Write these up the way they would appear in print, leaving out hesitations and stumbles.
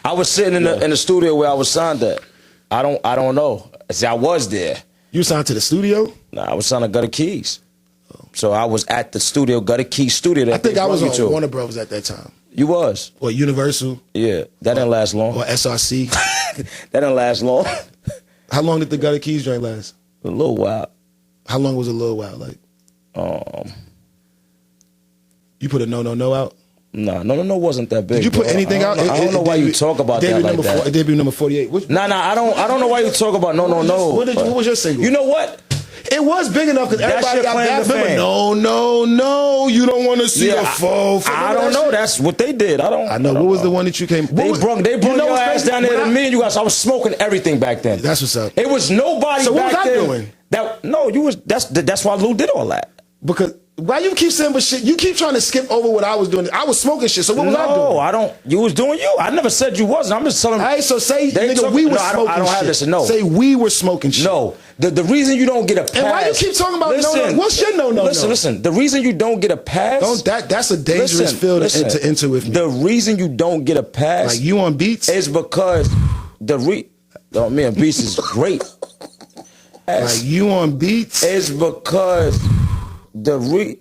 I was sitting in the studio where I was signed at. I don't know. See, I was there. You signed to the studio? Nah, I was signed to Gutter Keys. So I was at the studio, Gutter Keys studio. That I think I was on Warner Brothers at that time. You was? Or Universal? Yeah, that didn't last long. Or SRC? That didn't last long. How long did the Gutter Keys joint last? A little while. How long was a little while? Like, you put a No out? No wasn't that big. Did you put anything out? I don't know why you talk about that like that. Debut number 48. Nah, I don't know why you talk about No. What was your single? You know what? It was big enough because everybody got mad. No, you don't want to see a foe. I don't know. That's what they did. I know. What was the one that you came? They brought your ass down there to me and you guys. I was smoking everything back then. That's what's up. It was nobody so back then. So what was I doing? That's why Lou did all that. Because why you keep saying but shit? You keep trying to skip over what I was doing. I was smoking shit. So what was I doing? No, I don't. You was doing you. I never said you wasn't. I'm just telling. All right, so say nigga, we were smoking shit. I don't have this. No. Say we were smoking shit. No. The reason you don't get a pass. And why you keep talking about no? What's your no? Listen. The reason you don't get a pass. That's a dangerous field to enter with me. The reason you don't get a pass. Like you on beats is because me and Beats is great. Like you on beats is because me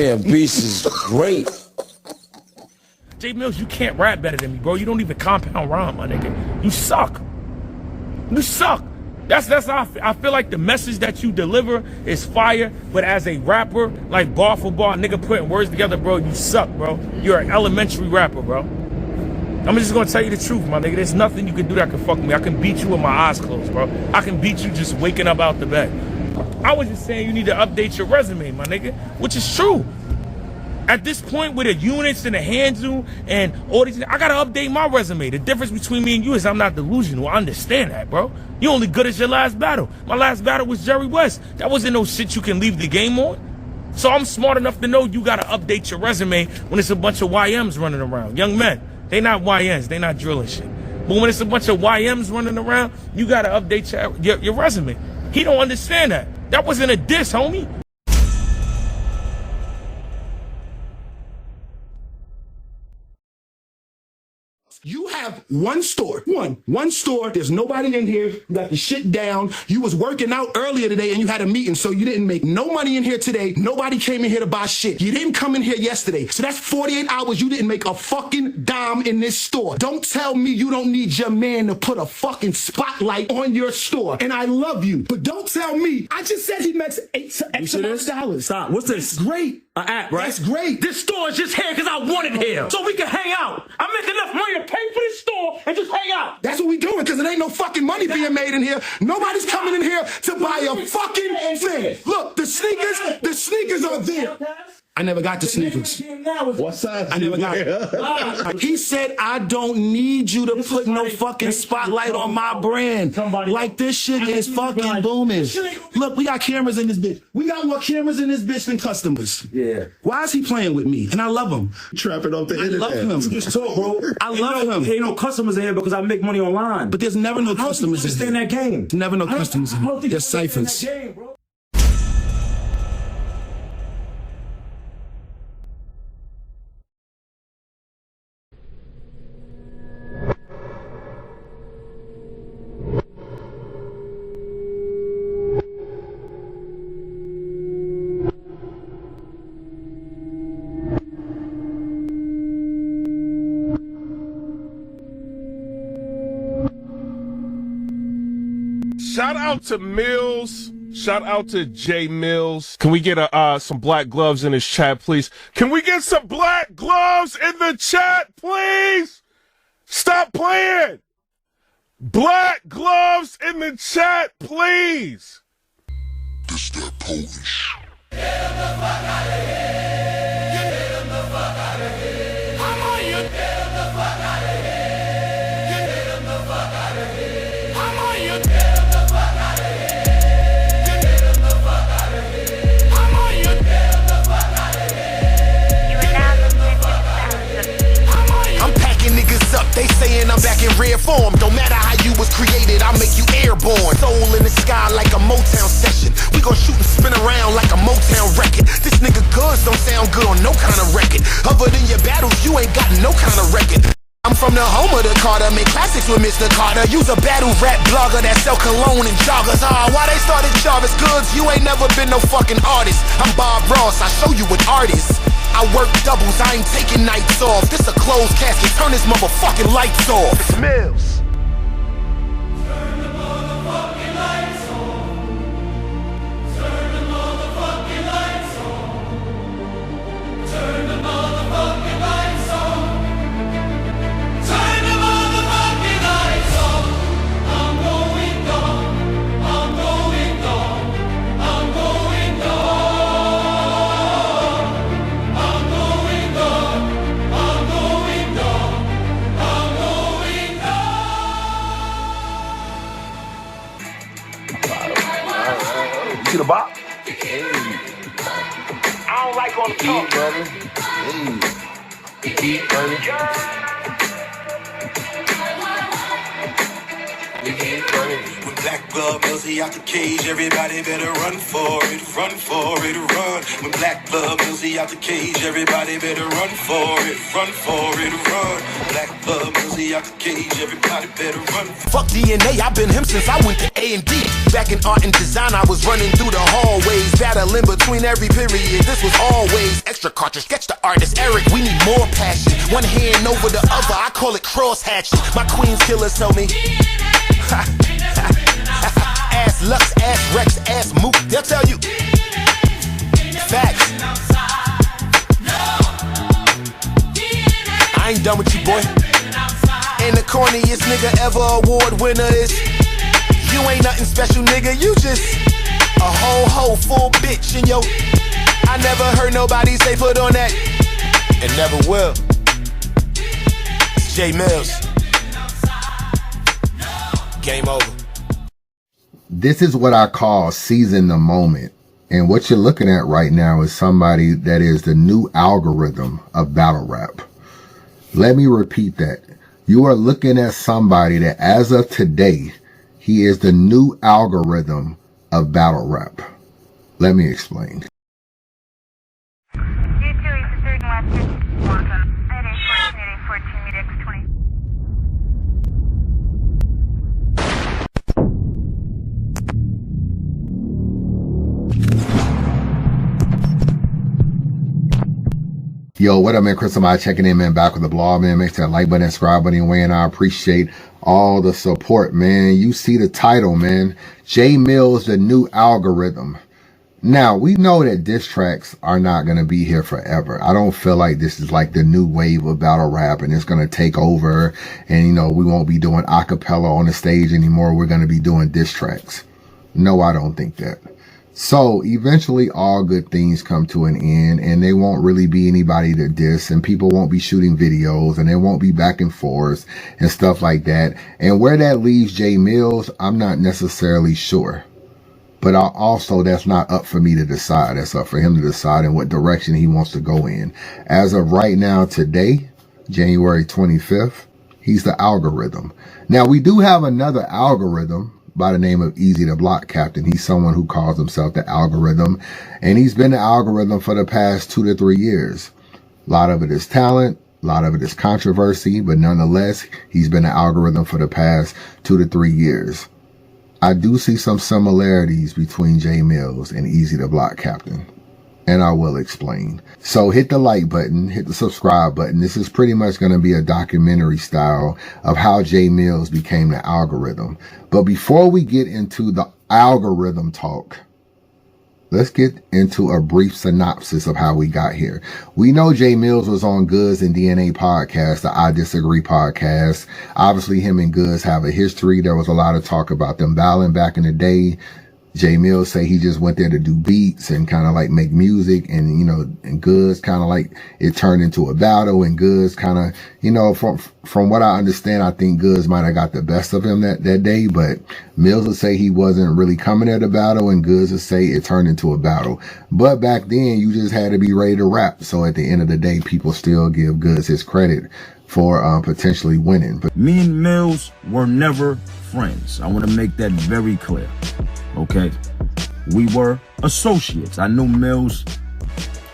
and Beast is great. Jae Millz, you can't rap better than me, bro. You don't even compound rhyme, my nigga. You suck. You suck. That's how I feel like the message that you deliver is fire, but as a rapper, like bar for bar, nigga putting words together, bro, you suck, bro. You're an elementary rapper, bro. I'm just gonna tell you the truth, my nigga. There's nothing you can do that can fuck me. I can beat you with my eyes closed, bro. I can beat you just waking up out the bed. I was just saying you need to update your resume, my nigga, which is true. At this point with the units and the handle and all these, I gotta update my resume. The difference between me and you is I'm not delusional. I understand that, bro. You only good as your last battle. My last battle was Jerry West. That wasn't no shit you can leave the game on. So I'm smart enough to know you gotta update your resume when it's a bunch of YMs running around. Young men, they not YNs, they not drilling shit. But when it's a bunch of YMs running around, you gotta update your resume. He don't understand that. That wasn't a diss, homie. You have one store. One store. There's nobody in here. You got the shit down. You was working out earlier today and you had a meeting, so you didn't make no money in here today. Nobody came in here to buy shit. You didn't come in here yesterday. So that's 48 hours you didn't make a fucking dime in this store. Don't tell me you don't need your man to put a fucking spotlight on your store. And I love you. But don't tell me. I just said he makes X amount of dollars. Stop. What's this? That's great. An app, right? That's great. This store is just here because I want it here. So we can hang out. I make enough money to pay for this store and just hang out. That's what we doing because it ain't no fucking money being made in here. Nobody's coming in here to buy a fucking thing. Look, the sneakers are there. I never got the sneakers. What size? I never got it. He said, I don't need you to put no fucking spotlight on my brand. Like this shit is fucking booming. Look, we got cameras in this bitch. We got more cameras in this bitch than customers. Yeah. Why is he playing with me? And I love him. Trapping off the internet. I love him. Just talk, bro. I love him. Ain't no customers in here because I make money online. But there's never no customers in here. Understand that game? There's never no customers in here. There's ciphers. Shout out to Millz. Shout out to Jae Millz. Can we get some black gloves in this chat, please? Can we get some black gloves in the chat, please? Stop playing. Black gloves in the chat, please. This that Polish. Get him the fuck out of here. Get him the fuck out of here. How are you? Get him the fuck out of here. Get him the fuck out of here. How are you? Get him the fuck out of here. Get him the fuck out of here. How are you? Get him the fuck out of here. You are now listening to I'm packing niggas up, they saying I'm back in rare form. Don't matter how you was created, I'll make you airborne. Soul in the sky like a Motown session. We gon' shoot and spin around like a Motown record. This nigga goods don't sound good on no kind of record. Other than your battles, you ain't got no kind of record. I'm from the the home of the Carter, make classics with Mr. Carter. Use a battle rap blogger that sell cologne and joggers. Why they started Jarvis Goods? You ain't never been no fucking artist. I'm Bob Ross, I show you an artist. I work doubles, I ain't taking nights off. This a closed casket, turn this motherfucking lights off. It's Millz. Turn the motherfucking lights on. Turn the motherfucking lights on. Turn the motherfucking lights on. Turn the motherfucking lights on. I'm going gone. I'm going gone. I'm going gone. I'm going gone. I'm going gone. I'm going gone. You see the box? I don't like all the talk. When Black Blood Millzy out the cage, everybody better run for it, run, run. When Black Blood Millzy out the cage, everybody better run for it, run. Black Blood Millzy out the cage, everybody better run. Fuck DNA, I've been him since I went to A&D. Back in art and design, I was running through the hallways, battling between every period. This was always extra cartridge. Sketch the artist, Eric. We need more passion. One hand over the other, I call it cross hatching. My Queens killers tell me. Ass Lux, ass Rex, ass Mook, they'll tell you. Facts. I ain't done with you, boy. And the corniest nigga ever award winner is. You ain't nothing special, nigga. You just a whole full bitch. And yo, I never heard nobody say put on that. And never will. It's Jae Millz. Game over. This is what I call seizing the moment. And what you're looking at right now is somebody that is the new algorithm of battle rap. Let me repeat that. You are looking at somebody that as of today, he is the new algorithm of battle rap. Let me explain. Yo, what up, man? Chris, somebody checking in, man. Back with the blog, man. Make sure that like button and subscribe button and weigh in. I appreciate all the support, man. You see the title, man. Jae Millz, the new algorithm. Now, we know that diss tracks are not going to be here forever. I don't feel like this is like the new wave of battle rap and it's going to take over and, you know, we won't be doing a cappella on the stage anymore. We're going to be doing diss tracks. No, I don't think that. So eventually all good things come to an end and there won't really be anybody to diss and people won't be shooting videos and there won't be back and forth and stuff like that. And where that leaves Jae Millz, I'm not necessarily sure. But also that's not up for me to decide. That's up for him to decide in what direction he wants to go in. As of right now, today, January 25th, he's the algorithm. Now we do have another algorithm by the name of Easy the Block Captain. He's someone who calls himself the algorithm, and he's been the algorithm for the past 2 to 3 years. A lot of it is talent, a lot of it is controversy, but nonetheless, he's been the algorithm for the past 2 to 3 years. I do see some similarities between Jae Millz and Easy the Block Captain, and I will explain. So hit the like button, hit the subscribe button. This is pretty much going to be a documentary style of how Jae Millz became the algorithm. But before we get into the algorithm talk, let's get into a brief synopsis of how we got here. We know Jae Millz was on Goods and DNA podcast, the I Disagree podcast. Obviously, him and Goods have a history. There was a lot of talk about them battling back in the day. Jae Millz say he just went there to do beats and kind of like make music, and, you know, and Goods kind of like it turned into a battle, and Goods kind of, you know, from what I understand, I think Goods might have got the best of him that day, but Millz would say he wasn't really coming at a battle, and Goods would say it turned into a battle. But back then you just had to be ready to rap. So at the end of the day, people still give Goods his credit for potentially winning. But me and Millz were never friends. I want to make that very clear. Okay, we were associates. I knew Millz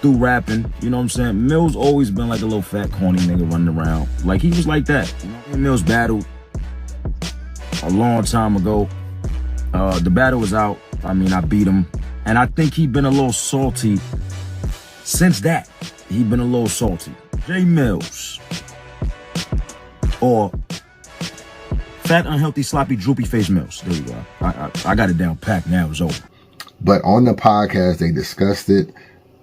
through rapping, you know what I'm saying? Millz always been like a little fat, corny nigga running around. Like, he was like that. You know? Me and Millz battled a long time ago. The battle was out. I mean, I beat him. And I think he been a little salty since that. He been a little salty. Jae Millz. Or fat, unhealthy, sloppy, droopy face Millz. There you go. I got it down packed now. It's over. But on the podcast, they discussed it.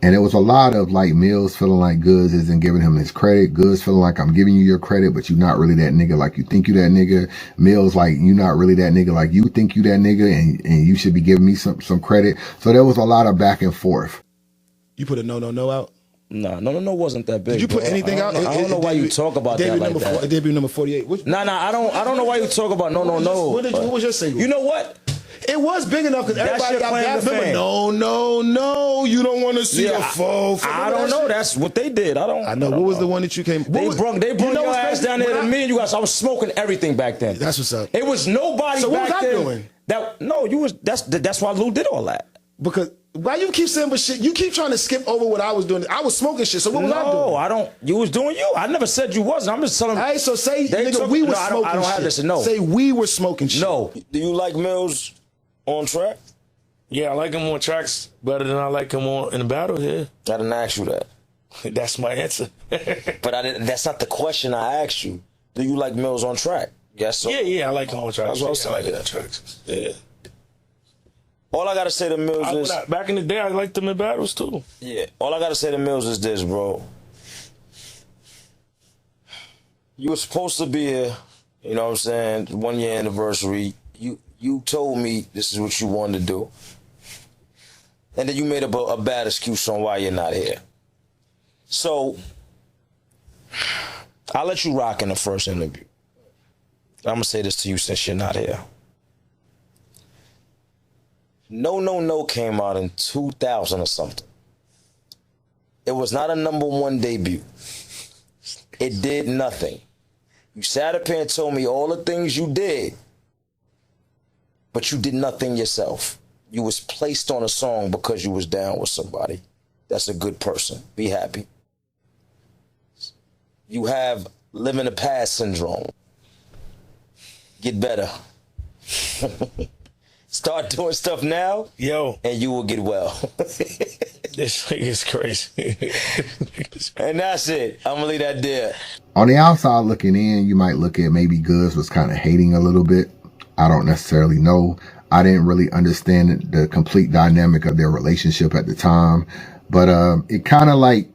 And it was a lot of like Millz feeling like Goods isn't giving him his credit. Goods feeling like I'm giving you your credit, but you're not really that nigga like you think you that nigga. Millz like you not really that nigga like you think you that nigga, and you should be giving me some credit. So there was a lot of back and forth. You put a no out? Nah, no wasn't that big. Did you put bro. anything out? I don't know why you talk about that like that. Debut number 48. Nah, I don't know why you talk about no. What was your single? You know what? It was big enough because everybody got that. Remember, no, you don't want to see a full. I don't know. That's what they did. I know. What was the one that you came? They brought your ass down there to me and you guys. I was smoking everything back then. That's what's up. It was nobody so back what was I then. Doing? That's why Lou did all that. Because why you keep saying but shit? You keep trying to skip over what I was doing. I was smoking shit. So what was I doing? No, I don't. You was doing you. I never said you wasn't. I'm just telling. Hey, so say nigga, we were smoking shit. I don't have this. No. Say we were smoking shit. No. Do you like Millz on track? Yeah, I like him on tracks better than I like him in the battle here. I didn't ask you that. That's my answer. But that's not the question I asked you. Do you like Millz on track? Yes. So. Yeah, I like him on tracks. That's what I was I like saying. it on tracks. Yeah. All I gotta say to Millz is back in the day, I liked him in battles too. Yeah. All I gotta say to Millz is this, bro. You were supposed to be here. You know what I'm saying? 1 year anniversary. You told me this is what you wanted to do. And then you made up a bad excuse on why you're not here. So, I'll let you rock in the first interview. I'm going to say this to you since you're not here. No came out in 2000 or something. It was not a #1 debut. It did nothing. You sat up here and told me all the things you did, but you did nothing yourself. You was placed on a song because you was down with somebody. That's a good person. Be happy. You have live in the past syndrome. Get better. Start doing stuff now, and you will get well. This thing is crazy. And that's it. I'm gonna leave that there. On the outside looking in, you might look at maybe Goods was kind of hating a little bit. I don't necessarily know. I didn't really understand the complete dynamic of their relationship at the time, but it kind of like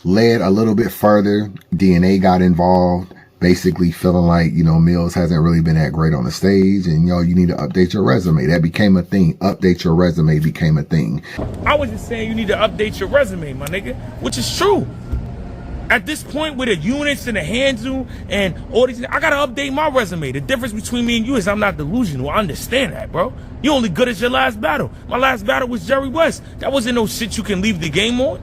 led a little bit further. DNA got involved, basically feeling like, you know, Millz hasn't really been that great on the stage, and, you know, you need to update your resume. That became a thing. Update your resume became a thing. I was just saying you need to update your resume, my nigga, which is true. At this point with the units and the handle and all these, I gotta update my resume. The difference between me and you is I'm not delusional. I understand that, bro. You only good as your last battle. My last battle was Jerry West. That wasn't no shit you can leave the game on.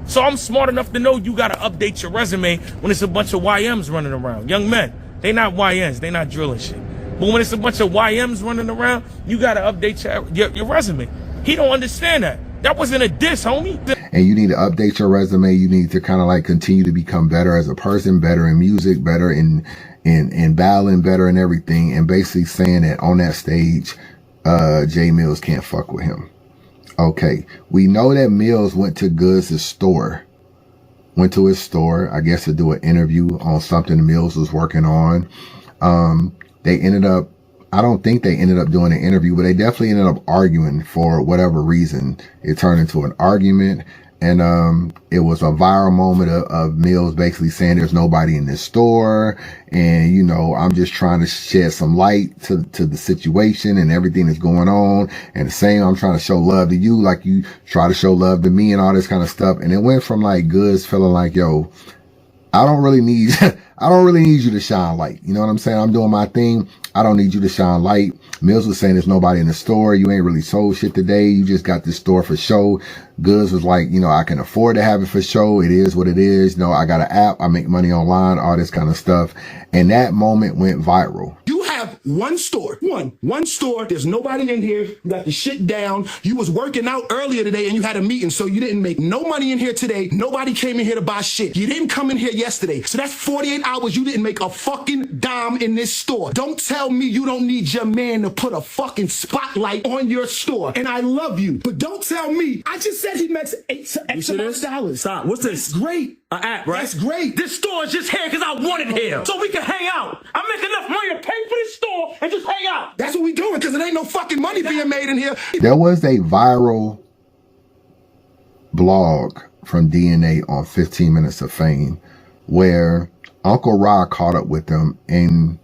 So I'm smart enough to know you gotta update your resume when it's a bunch of YMs running around. Young men, they not YNs, they not drilling shit. But when it's a bunch of YMs running around, you gotta update your resume. He don't understand that. That wasn't a diss, homie. And you need to update your resume. You need to kind of like continue to become better as a person, better in music, better in battling, better in everything. And basically saying that on that stage, Jae Millz can't fuck with him. Okay. We know that Millz went to Goods' store. Went to his store, I guess, to do an interview on something Millz was working on. They ended up, I don't think they ended up doing an interview, but they definitely ended up arguing for whatever reason. It turned into an argument, and it was a viral moment of Millz basically saying there's nobody in this store, and, you know, I'm just trying to shed some light to the situation and everything that's going on, and the same, I'm trying to show love to you like you try to show love to me and all this kind of stuff. And it went from like Goods feeling like, yo, I don't really need you to shine light. You know what I'm saying? I'm doing my thing. I don't need you to shine light. Millz was saying there's nobody in the store. You ain't really sold shit today. You just got this store for show. Goods was like, you know, I can afford to have it for show. It is what it is. You know, I got an app. I make money online, all this kind of stuff. And that moment went viral. You have one store. One store. There's nobody in here. You got the shit down. You was working out earlier today and you had a meeting, so you didn't make no money in here today. Nobody came in here to buy shit. You didn't come in here yesterday. So that's 48 hours you didn't make a fucking dime in this store. Don't tell me you don't need your man to put a fucking spotlight on your store. And I love you, but don't tell me. I just said he makes X amount of dollars. Stop. What's this? That's great. An app, right? That's great. This store is just here because I want it here. So we can hang out. I make enough money to pay for this store and just hang out. That's what we doing, because it ain't no fucking money being made in here. There was a viral blog from DNA on 15 Minutes of Fame where Uncle Rod caught up with them and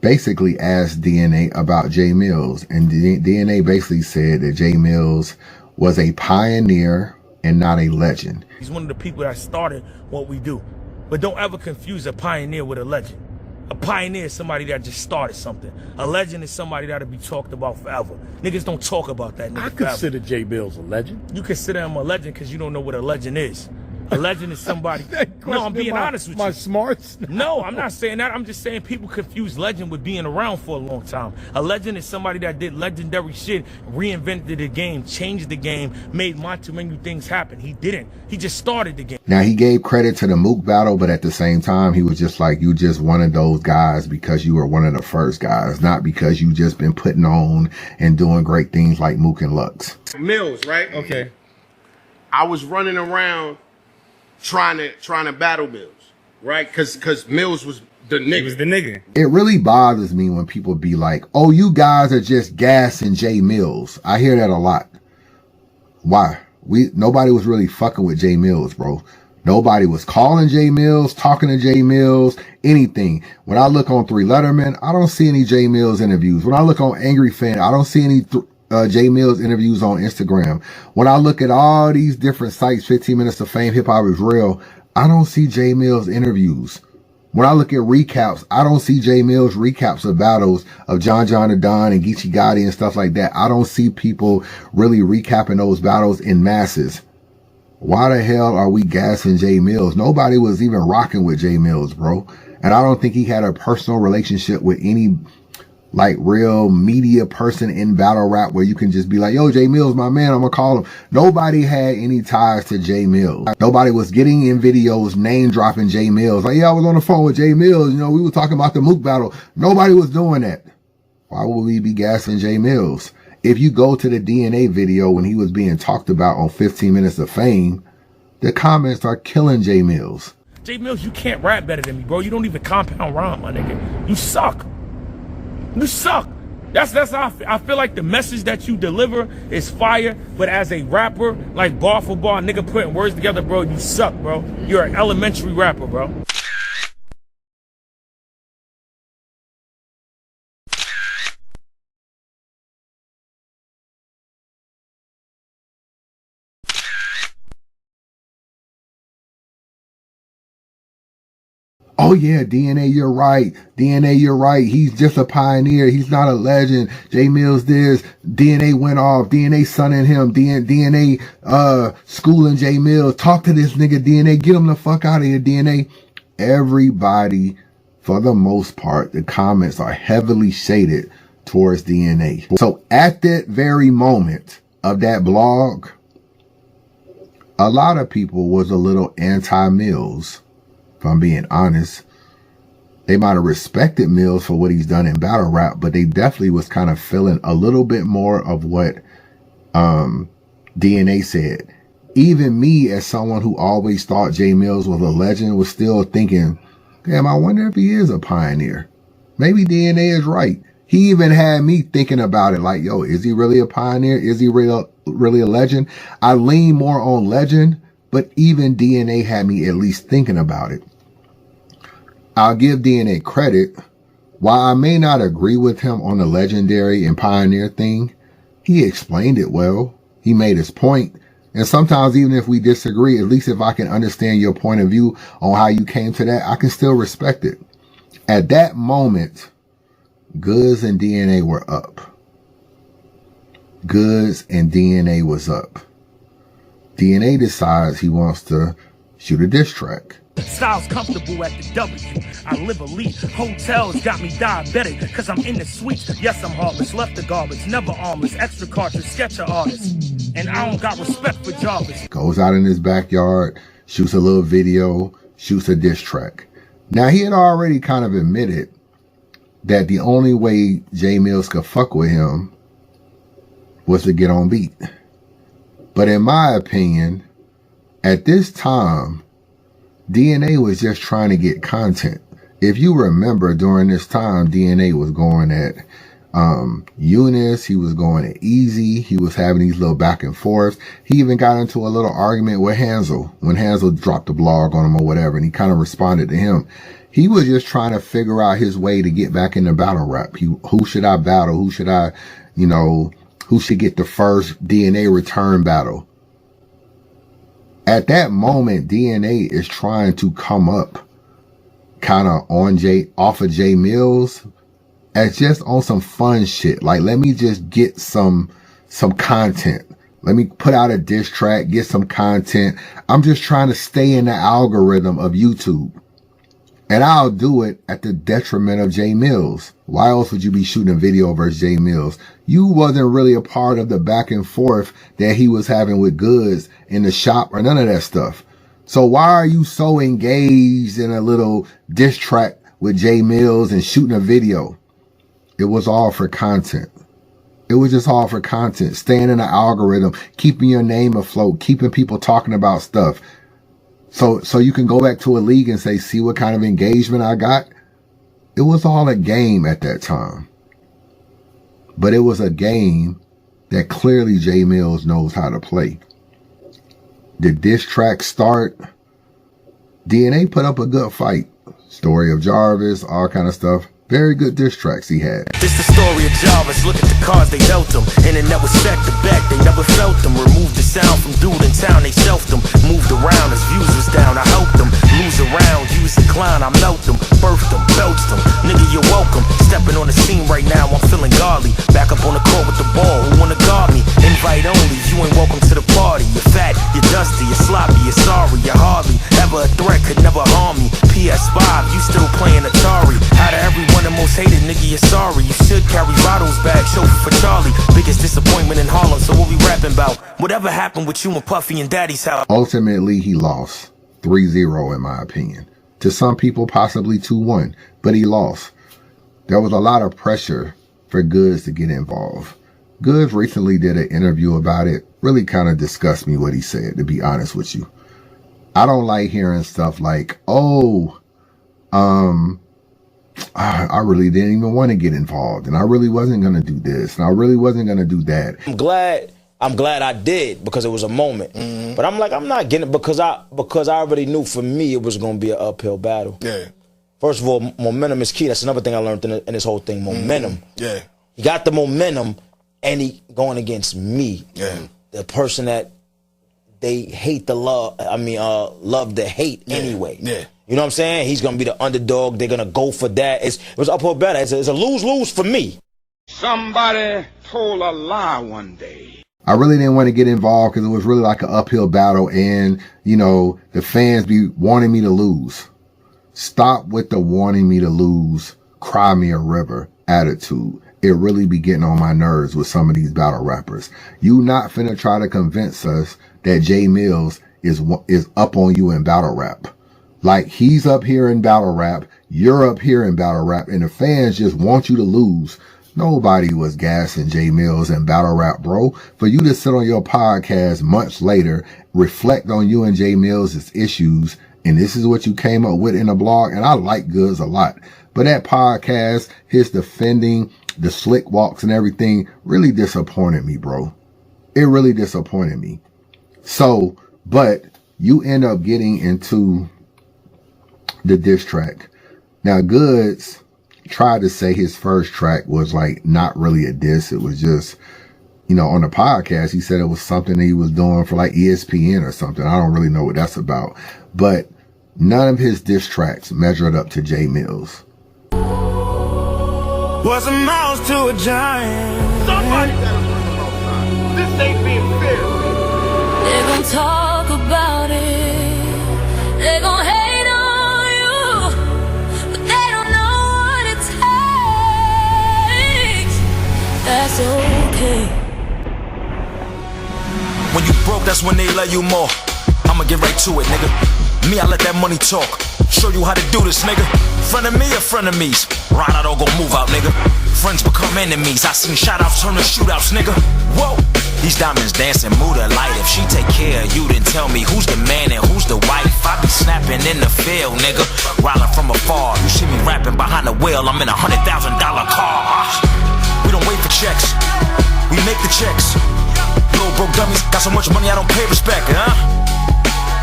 basically asked DNA about Jae Millz. And DNA basically said that Jae Millz was a pioneer and not a legend. He's one of the people that started what we do. But don't ever confuse a pioneer with a legend. A pioneer is somebody that just started something. A legend is somebody that'll be talked about forever. Niggas don't talk about that nigga I forever. consider Jae Millz a legend. You consider him a legend because you don't know what a legend is. A legend is somebody. No, I'm being honest with you. My smarts? No, I'm not saying that. I'm just saying people confuse legend with being around for a long time. A legend is somebody that did legendary shit, reinvented the game, changed the game, made too many things happen. He didn't. He just started the game. Now, he gave credit to the Mook battle, but at the same time, he was just like, you just one of those guys because you were one of the first guys, not because you just been putting on and doing great things like Mook and Lux. Millz, right? Okay. I was running around trying to battle Millz, right? Cause Millz was the nigga. He was the nigga. It really bothers me when people be like, oh, you guys are just gassing Jae Millz. I hear that a lot. Why? Nobody was really fucking with Jae Millz, bro. Nobody was calling Jae Millz, talking to Jae Millz, anything. When I look on 3 Letterman, I don't see any Jae Millz interviews. When I look on Angry Fan, I don't see any Jae Millz interviews on Instagram. When I look at all these different sites, 15 Minutes of Fame, Hip Hop is Real, I don't see Jae Millz interviews. When I look at recaps, I don't see Jae Millz recaps of battles of John the Don and Geechee Gotti and stuff like that. I don't see people really recapping those battles in masses. Why the hell are we gassing Jae Millz? Nobody was even rocking with Jae Millz, bro. And I don't think he had a personal relationship with any like real media person in battle rap where you can just be like, yo, Jae Millz, my man, I'm gonna call him. Nobody had any ties to Jae Millz. Nobody was getting in videos name dropping Jae Millz. Like, yeah, I was on the phone with Jae Millz. You know, we were talking about the Mook battle. Nobody was doing that. Why would we be gassing Jae Millz? If you go to the DNA video when he was being talked about on 15 Minutes of Fame, the comments are killing Jae Millz. Jae Millz, you can't rap better than me, bro. You don't even compound rhyme, my nigga. You suck. You suck. That's how I feel like the message that you deliver is fire, but as a rapper, like bar for bar, nigga putting words together, bro, you suck, bro. You're an elementary rapper, bro. Oh yeah, DNA, you're right. DNA, you're right. He's just a pioneer. He's not a legend. Jae Millz this. DNA went off. DNA sunning him. DNA schooling Jae Millz. Talk to this nigga, DNA. Get him the fuck out of here, DNA. Everybody, for the most part, the comments are heavily shaded towards DNA. So at that very moment of that blog, a lot of people was a little anti-Millz. If I'm being honest, they might have respected Millz for what he's done in battle rap, but they definitely was kind of feeling a little bit more of what DNA said. Even me, as someone who always thought Jae Millz was a legend, was still thinking, damn, I wonder if he is a pioneer. Maybe DNA is right. He even had me thinking about it like, yo, is he really a pioneer? Is he really a legend? I lean more on legend, but even DNA had me at least thinking about it. I'll give DNA credit. While I may not agree with him on the legendary and pioneer thing, he explained it well. He made his point. And sometimes even if we disagree, at least if I can understand your point of view on how you came to that, I can still respect it. At that moment, Goods and DNA were up. Goods and DNA was up. DNA decides he wants to shoot a diss track. Style's comfortable at the W. I live elite. Hotels got me diabetic, cause I'm in the suites. Yes, I'm heartless, left the garbage, never armless. Extra cartridge, sketcher artist. And I don't got respect for Jarvis. Goes out in his backyard, shoots a little video, shoots a diss track. Now, he had already kind of admitted that the only way Jae Millz could fuck with him was to get on beat. But in my opinion, at this time, DNA was just trying to get content. If you remember, during this time, DNA was going at Eunice, he was going at Easy, he was having these little back and forths. He even got into a little argument with Hansel when Hansel dropped the blog on him or whatever, and he kind of responded to him. He was just trying to figure out his way to get back into battle rap. Who should I battle? Who should I, who should get the first DNA return battle? At that moment, DNA is trying to come up kind of off of Jae Millz as just on some fun shit. Like, let me just get some content. Let me put out a diss track, get some content. I'm just trying to stay in the algorithm of YouTube. And I'll do it at the detriment of Jae Millz. Why else would you be shooting a video versus Jae Millz? You wasn't really a part of the back and forth that he was having with Goods in the shop or none of that stuff. So why are you so engaged in a little diss track with Jae Millz and shooting a video? It was all for content. It was just all for content. Staying in the algorithm, keeping your name afloat, keeping people talking about stuff. So you can go back to a league and say, see what kind of engagement I got? It was all a game at that time. But it was a game that clearly Jae Millz knows how to play. The diss track start, DNA put up a good fight. Story of Jarvis, all kind of stuff. Very good diss tracks he had. This the story of Jarvis. Look at the cards they dealt them. Internet was set to back, they never felt them. Removed the sound from dude in town, they shelved them. Moved around as views was down, I helped them. Lose around, use decline, I melt them. Birthed them, belched them. Nigga, you're welcome. Stepping on the scene right now, I'm feeling godly. Back up on the court with the ball, who wanna guard me? Invite only, you ain't welcome to the party. You're fat, you're dusty, you're sloppy, you're sorry. You're hardly ever a threat, could never harm me. PS5, you still playing Atari. Out of everyone the most hated, nigga, you're sorry. You should carry bottles back, chauffeur for Charlie. Biggest disappointment in Harlem, so what we rapping about? Whatever happened with you and Puffy and Daddy's house? Ultimately, he lost 3-0 in my opinion. To some people, possibly 2-1, but he lost. There was a lot of pressure for Goods to get involved. Goods recently did an interview about it. Really kind of disgusted me what he said, to be honest with you. I don't like hearing stuff like, I really didn't even want to get involved, and I really wasn't going to do this, and I really wasn't going to do that. I'm glad I did, because it was a moment. Mm-hmm. But I'm like, I'm not getting it because I already knew for me it was going to be an uphill battle. Yeah. First of all, momentum is key. That's another thing I learned in this whole thing. Momentum. Mm-hmm. Yeah. He got the momentum, and he going against me. Yeah. The person that they hate the love. I mean, love the hate anyway. Yeah. You know what I'm saying? He's going to be the underdog. They're going to go for that. It was uphill battle. It's a lose-lose for me. Somebody told a lie one day. I really didn't want to get involved because it was really like an uphill battle, and, the fans be wanting me to lose. Stop with the wanting me to lose, cry me a river attitude. It really be getting on my nerves with some of these battle rappers. You not finna try to convince us that Jae Millz is up on you in battle rap. Like, he's up here in battle rap, you're up here in battle rap, and the fans just want you to lose. Nobody was gassing Jae Millz in battle rap, bro. For you to sit on your podcast months later, reflect on you and Jae Millz' issues, and this is what you came up with in a blog, and I like Goods a lot. But that podcast, his defending, the slick walks and everything, really disappointed me, bro. It really disappointed me. So, but you end up getting into the diss track. Now, Goods tried to say his first track was like not really a diss. It was just, on the podcast, he said it was something he was doing for like ESPN or something. I don't really know what that's about. But none of his diss tracks measured up to Jae Millz. Was a mouse to a giant. Somebody gotta talk about time. This ain't being fair. They're gonna talk about it. When you broke, that's when they love you more. I'ma get right to it, nigga. Me, I let that money talk. Show you how to do this, nigga. Front of me or frenemies? Ride out or go move out, nigga. Friends become enemies. I seen shout-outs turn to shootouts, nigga. Whoa. These diamonds dancing, mood of light. If she take care of you, then tell me who's the man and who's the wife. I be snapping in the field, nigga. Riding from afar. You see me rapping behind the wheel. I'm in a $100,000 car. We don't wait for checks. We make the checks. Little broke dummies got so much money I don't pay respect, huh?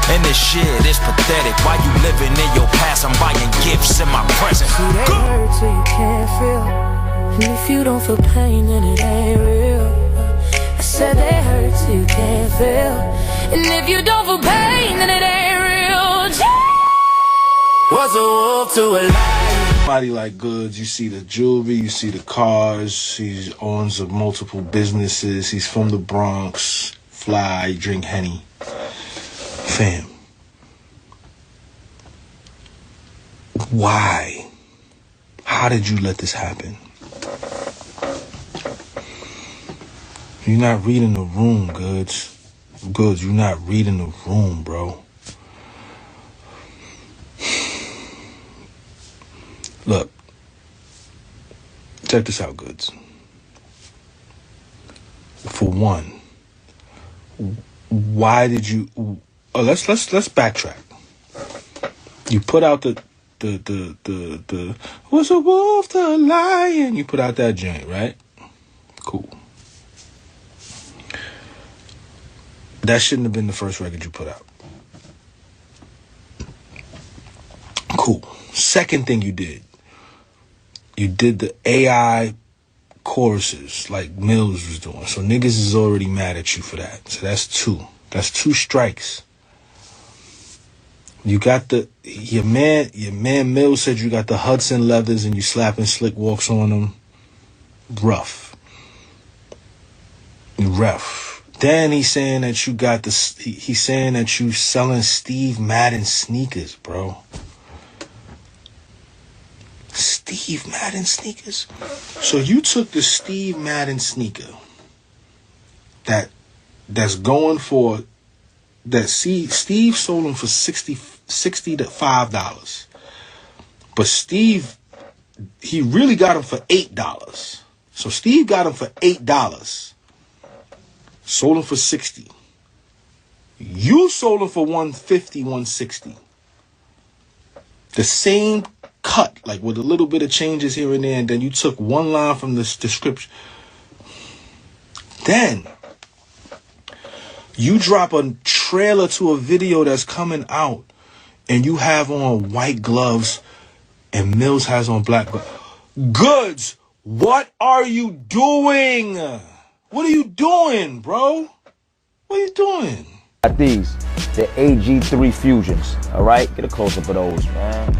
And this shit is pathetic. Why you living in your past? I'm buying gifts in my present. See, they hurt till you can't feel. And if you don't feel pain, then it ain't real. I said they hurt till you can't feel. And if you don't feel pain, then it ain't real. Was a wolf to a lion. Body like Goods, you see the jewelry, you see the cars. He owns multiple businesses. He's from the Bronx. Fly, drink Henny. Fam, why? How did you let this happen? You're not reading the room, Goods. Goods, you're not reading the room, bro. Look, check this out, Goods. For one, why did you? Oh, let's backtrack. You put out the was a wolf the lion. You put out that joint, right? Cool. That shouldn't have been the first record you put out. Cool. Second thing you did the AI choruses like Millz was doing. So niggas is already mad at you for that. So that's two. That's two strikes. You got your man Millz said you got the Hudson leathers and you slapping slick walks on them. Rough. Then he's saying that you got he's saying that you selling Steve Madden sneakers, bro. Steve Madden sneakers? So you took the Steve Madden sneaker that's going for that Steve sold them for $60 to $5. But Steve, he really got them for $8. So Steve got them for $8. Sold them for $60. You sold them for $150, $160. The same cut, like with a little bit of changes here and there, and then you took one line from this description. Then you drop a trailer to a video that's coming out, and you have on white gloves, and Millz has on black gloves. Goods, what are you doing? What are you doing, bro? What are you doing? Got these, the AG3 Fusions. All right, get a close up of those, man.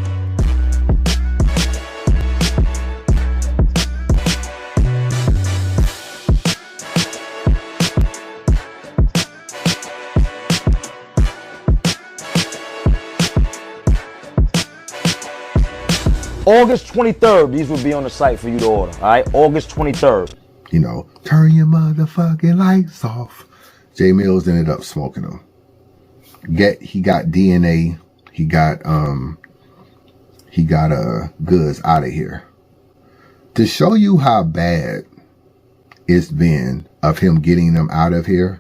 August 23rd, these will be on the site for you to order, all right? August 23rd. You know, turn your motherfucking lights off. Jae Millz ended up smoking them. He got DNA. He got Goods out of here. To show you how bad it's been of him getting them out of here,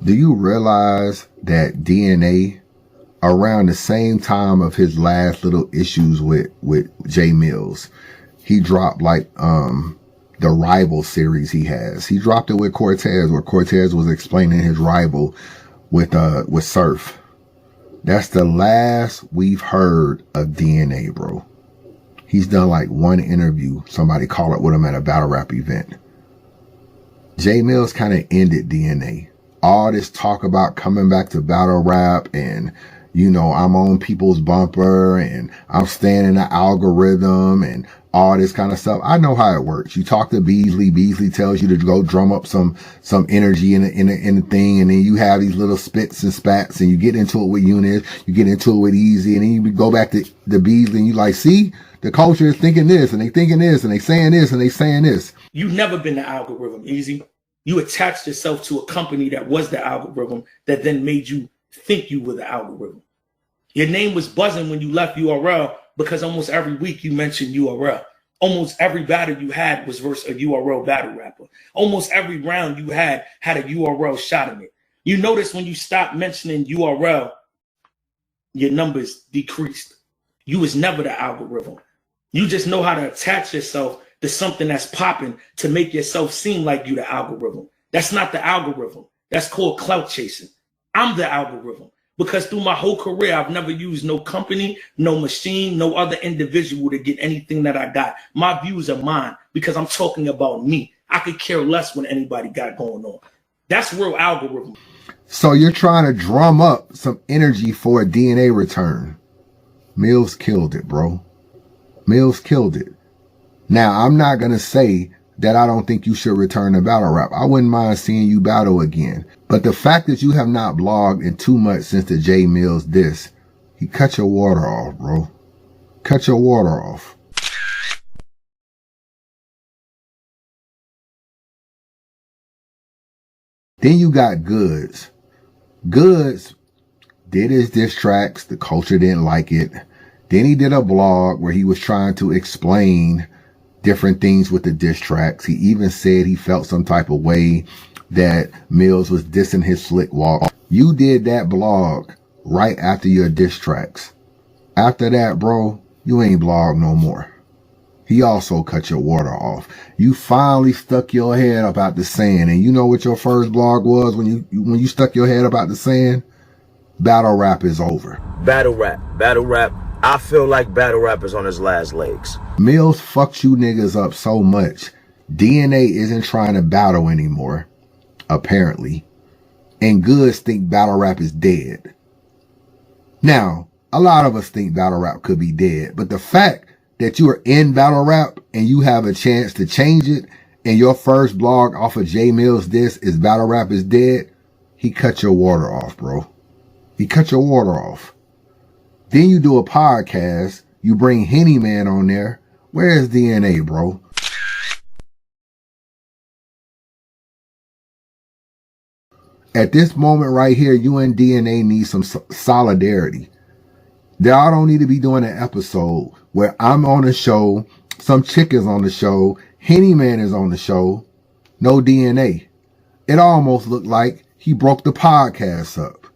do you realize that DNA, around the same time of his last little issues with Jae Millz, he dropped like the Rival series he has. He dropped it with Cortez, where Cortez was explaining his rival with Surf. That's the last we've heard of DNA, bro. He's done like one interview. Somebody called up with him at a battle rap event. Jae Millz kind of ended DNA. All this talk about coming back to battle rap and, you know, I'm on people's bumper and I'm staying in the algorithm and all this kind of stuff. I know how it works. You talk to Beasley. Beasley tells you to go drum up some energy in the thing. And then you have these little spits and spats and you get into it with Eunice. You get into it with Easy. And then you go back to the Beasley and you like, see, the culture is thinking this and they thinking this and they saying this and they saying this. You've never been the algorithm, Easy. You attached yourself to a company that was the algorithm that then made you think you were the algorithm. Your name was buzzing when you left URL because almost every week you mentioned URL. Almost every battle you had was versus a URL battle rapper. Almost every round you had a URL shot in it. You notice when you stopped mentioning URL, your numbers decreased. You was never the algorithm. You just know how to attach yourself to something that's popping to make yourself seem like you the algorithm. That's not the algorithm. That's called clout chasing. I'm the algorithm because through my whole career, I've never used no company, no machine, no other individual to get anything that I got. My views are mine because I'm talking about me. I could care less what anybody got going on. That's real algorithm. So you're trying to drum up some energy for a DNA return. Millz killed it, bro. Millz killed it. Now, I'm not going to say that I don't think you should return to battle rap. I wouldn't mind seeing you battle again. But the fact that you have not blogged in too much since the Jae Millz diss, he cut your water off, bro. Cut your water off. Then you got Goods. Goods did his diss tracks. The culture didn't like it. Then he did a blog where he was trying to explain different things with the diss tracks. He even said he felt some type of way that Millz was dissing his slick walk. You did that blog right after your diss tracks. After that, bro, you ain't blog no more. He also cut your water off. You finally stuck your head up out the sand. And you know what your first blog was when you stuck your head up out the sand? Battle rap is over. Battle rap. Battle rap. I feel like battle rap is on his last legs. Millz fucked you niggas up so much. DNA isn't trying to battle anymore, apparently. And Goods think battle rap is dead. Now, a lot of us think battle rap could be dead, but the fact that you are in battle rap and you have a chance to change it, and your first blog off of Jae Millz diss is battle rap is dead, he cut your water off, bro. He cut your water off. Then you do a podcast, you bring Henny Man on there. Where is DNA, bro? At this moment right here, you and DNA need some solidarity. Y'all don't need to be doing an episode where I'm on the show, some chick is on the show, Henny Man is on the show, no DNA. It almost looked like he broke the podcast up.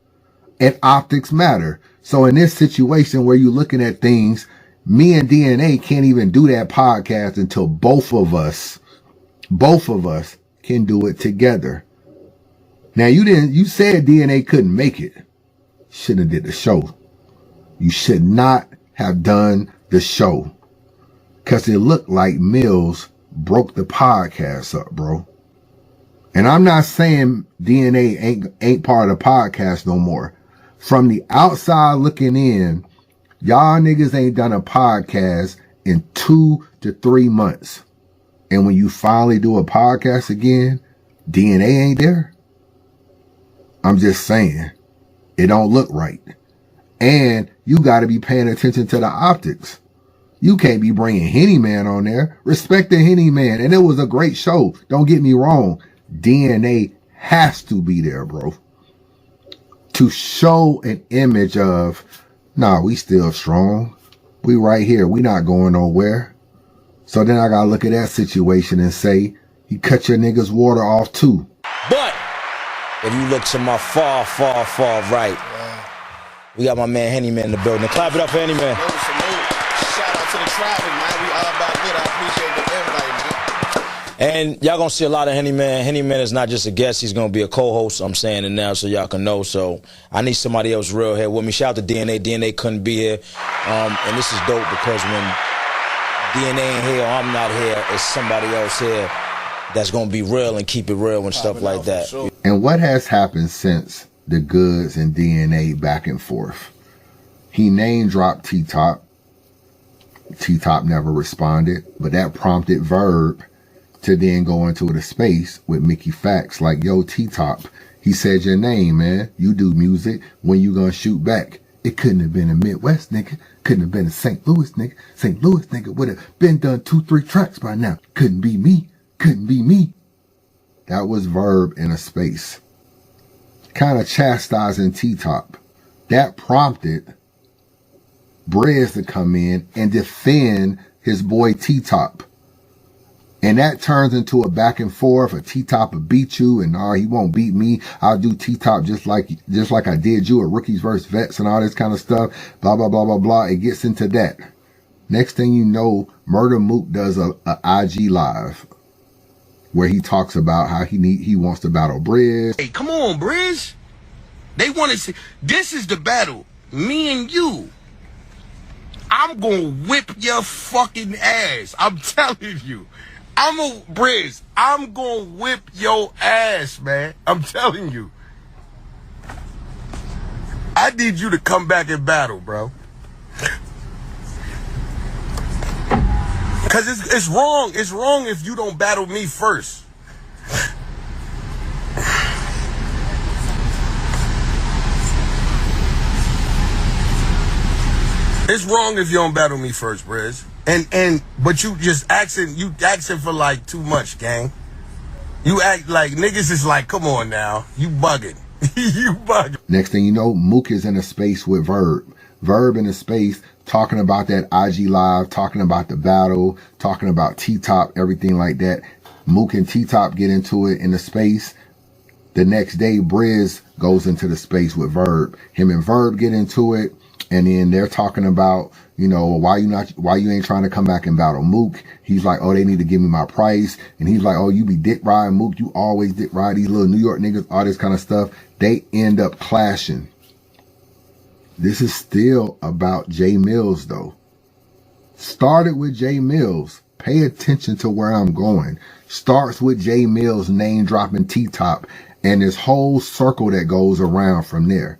And optics matter. So in this situation where you're looking at things, me and DNA can't even do that podcast until both of us can do it together. Now you said DNA couldn't make it. Shouldn't have did the show. You should not have done the show. Cause it looked like Millz broke the podcast up, bro. And I'm not saying DNA ain't part of the podcast no more. From the outside looking in, y'all niggas ain't done a podcast in 2 to 3 months. And when you finally do a podcast again, DNA ain't there. I'm just saying, it don't look right. And you got to be paying attention to the optics. You can't be bringing Henny Man on there. Respect the Henny Man. And it was a great show. Don't get me wrong. DNA has to be there, bro. To show an image of, nah, we still strong. We right here. We not going nowhere. So then I gotta look at that situation and say, you cut your niggas water off too. But if you look to my far right, we got my man Henny Man in the building. Clap it up for Henny Man. Shout out to the traffic, man. We all about good. I appreciate the invite, man. And y'all gonna see a lot of Henny Man. Henny Man is not just a guest, he's gonna be a co-host. I'm saying it now so y'all can know. So I need somebody else real here with me. Shout out to DNA. DNA couldn't be here. And this is dope because when DNA ain't here or I'm not here, it's somebody else here that's gonna be real and keep it real and stuff like that. Sure. And what has happened since the Goods and DNA back and forth? He name dropped T-Top. T-Top never responded, but that prompted Verb to then go into the space with Mickey Fax like, yo, T-Top, he said your name, man. You do music. When you gonna shoot back? It couldn't have been a Midwest nigga. Couldn't have been a St. Louis nigga. St. Louis nigga would have been done 2-3 tracks by now. Couldn't be me. Couldn't be me. That was Verb in a space. Kind of chastising T-Top. That prompted Briz to come in and defend his boy T-Top. And that turns into a back and forth. A T-Top will beat you, and he won't beat me. I'll do T-Top just like I did you, a rookies versus vets and all this kind of stuff. Blah, blah, blah, blah, blah. It gets into that. Next thing you know, Murder Mook does a IG live where he talks about how he wants to battle Briz. Hey, come on, Briz. They want to see. This is the battle. Me and you. I'm gonna whip your fucking ass. I'm telling you. Briz, I'm gonna whip your ass, man. I'm telling you. I need you to come back and battle, bro. Cause it's wrong. It's wrong if you don't battle me first. It's wrong if you don't battle me first, Briz. But you just asking for like too much, gang. You act like niggas is like, come on now. You bugging. You bugging. Next thing you know, Mook is in a space with Verb. Verb in a space talking about that IG live, talking about the battle, talking about T-Top, everything like that. Mook and T-Top get into it in the space. The next day, Briz goes into the space with Verb. Him and Verb get into it. And then they're talking about, why you ain't trying to come back and battle Mook. He's like, oh, they need to give me my price. And he's like, oh, you be dick riding Mook. You always dick ride these little New York niggas, all this kind of stuff. They end up clashing. This is still about Jae Millz though. Started with Jae Millz. Pay attention to where I'm going. Starts with Jae Millz name dropping T-Top and this whole circle that goes around from there.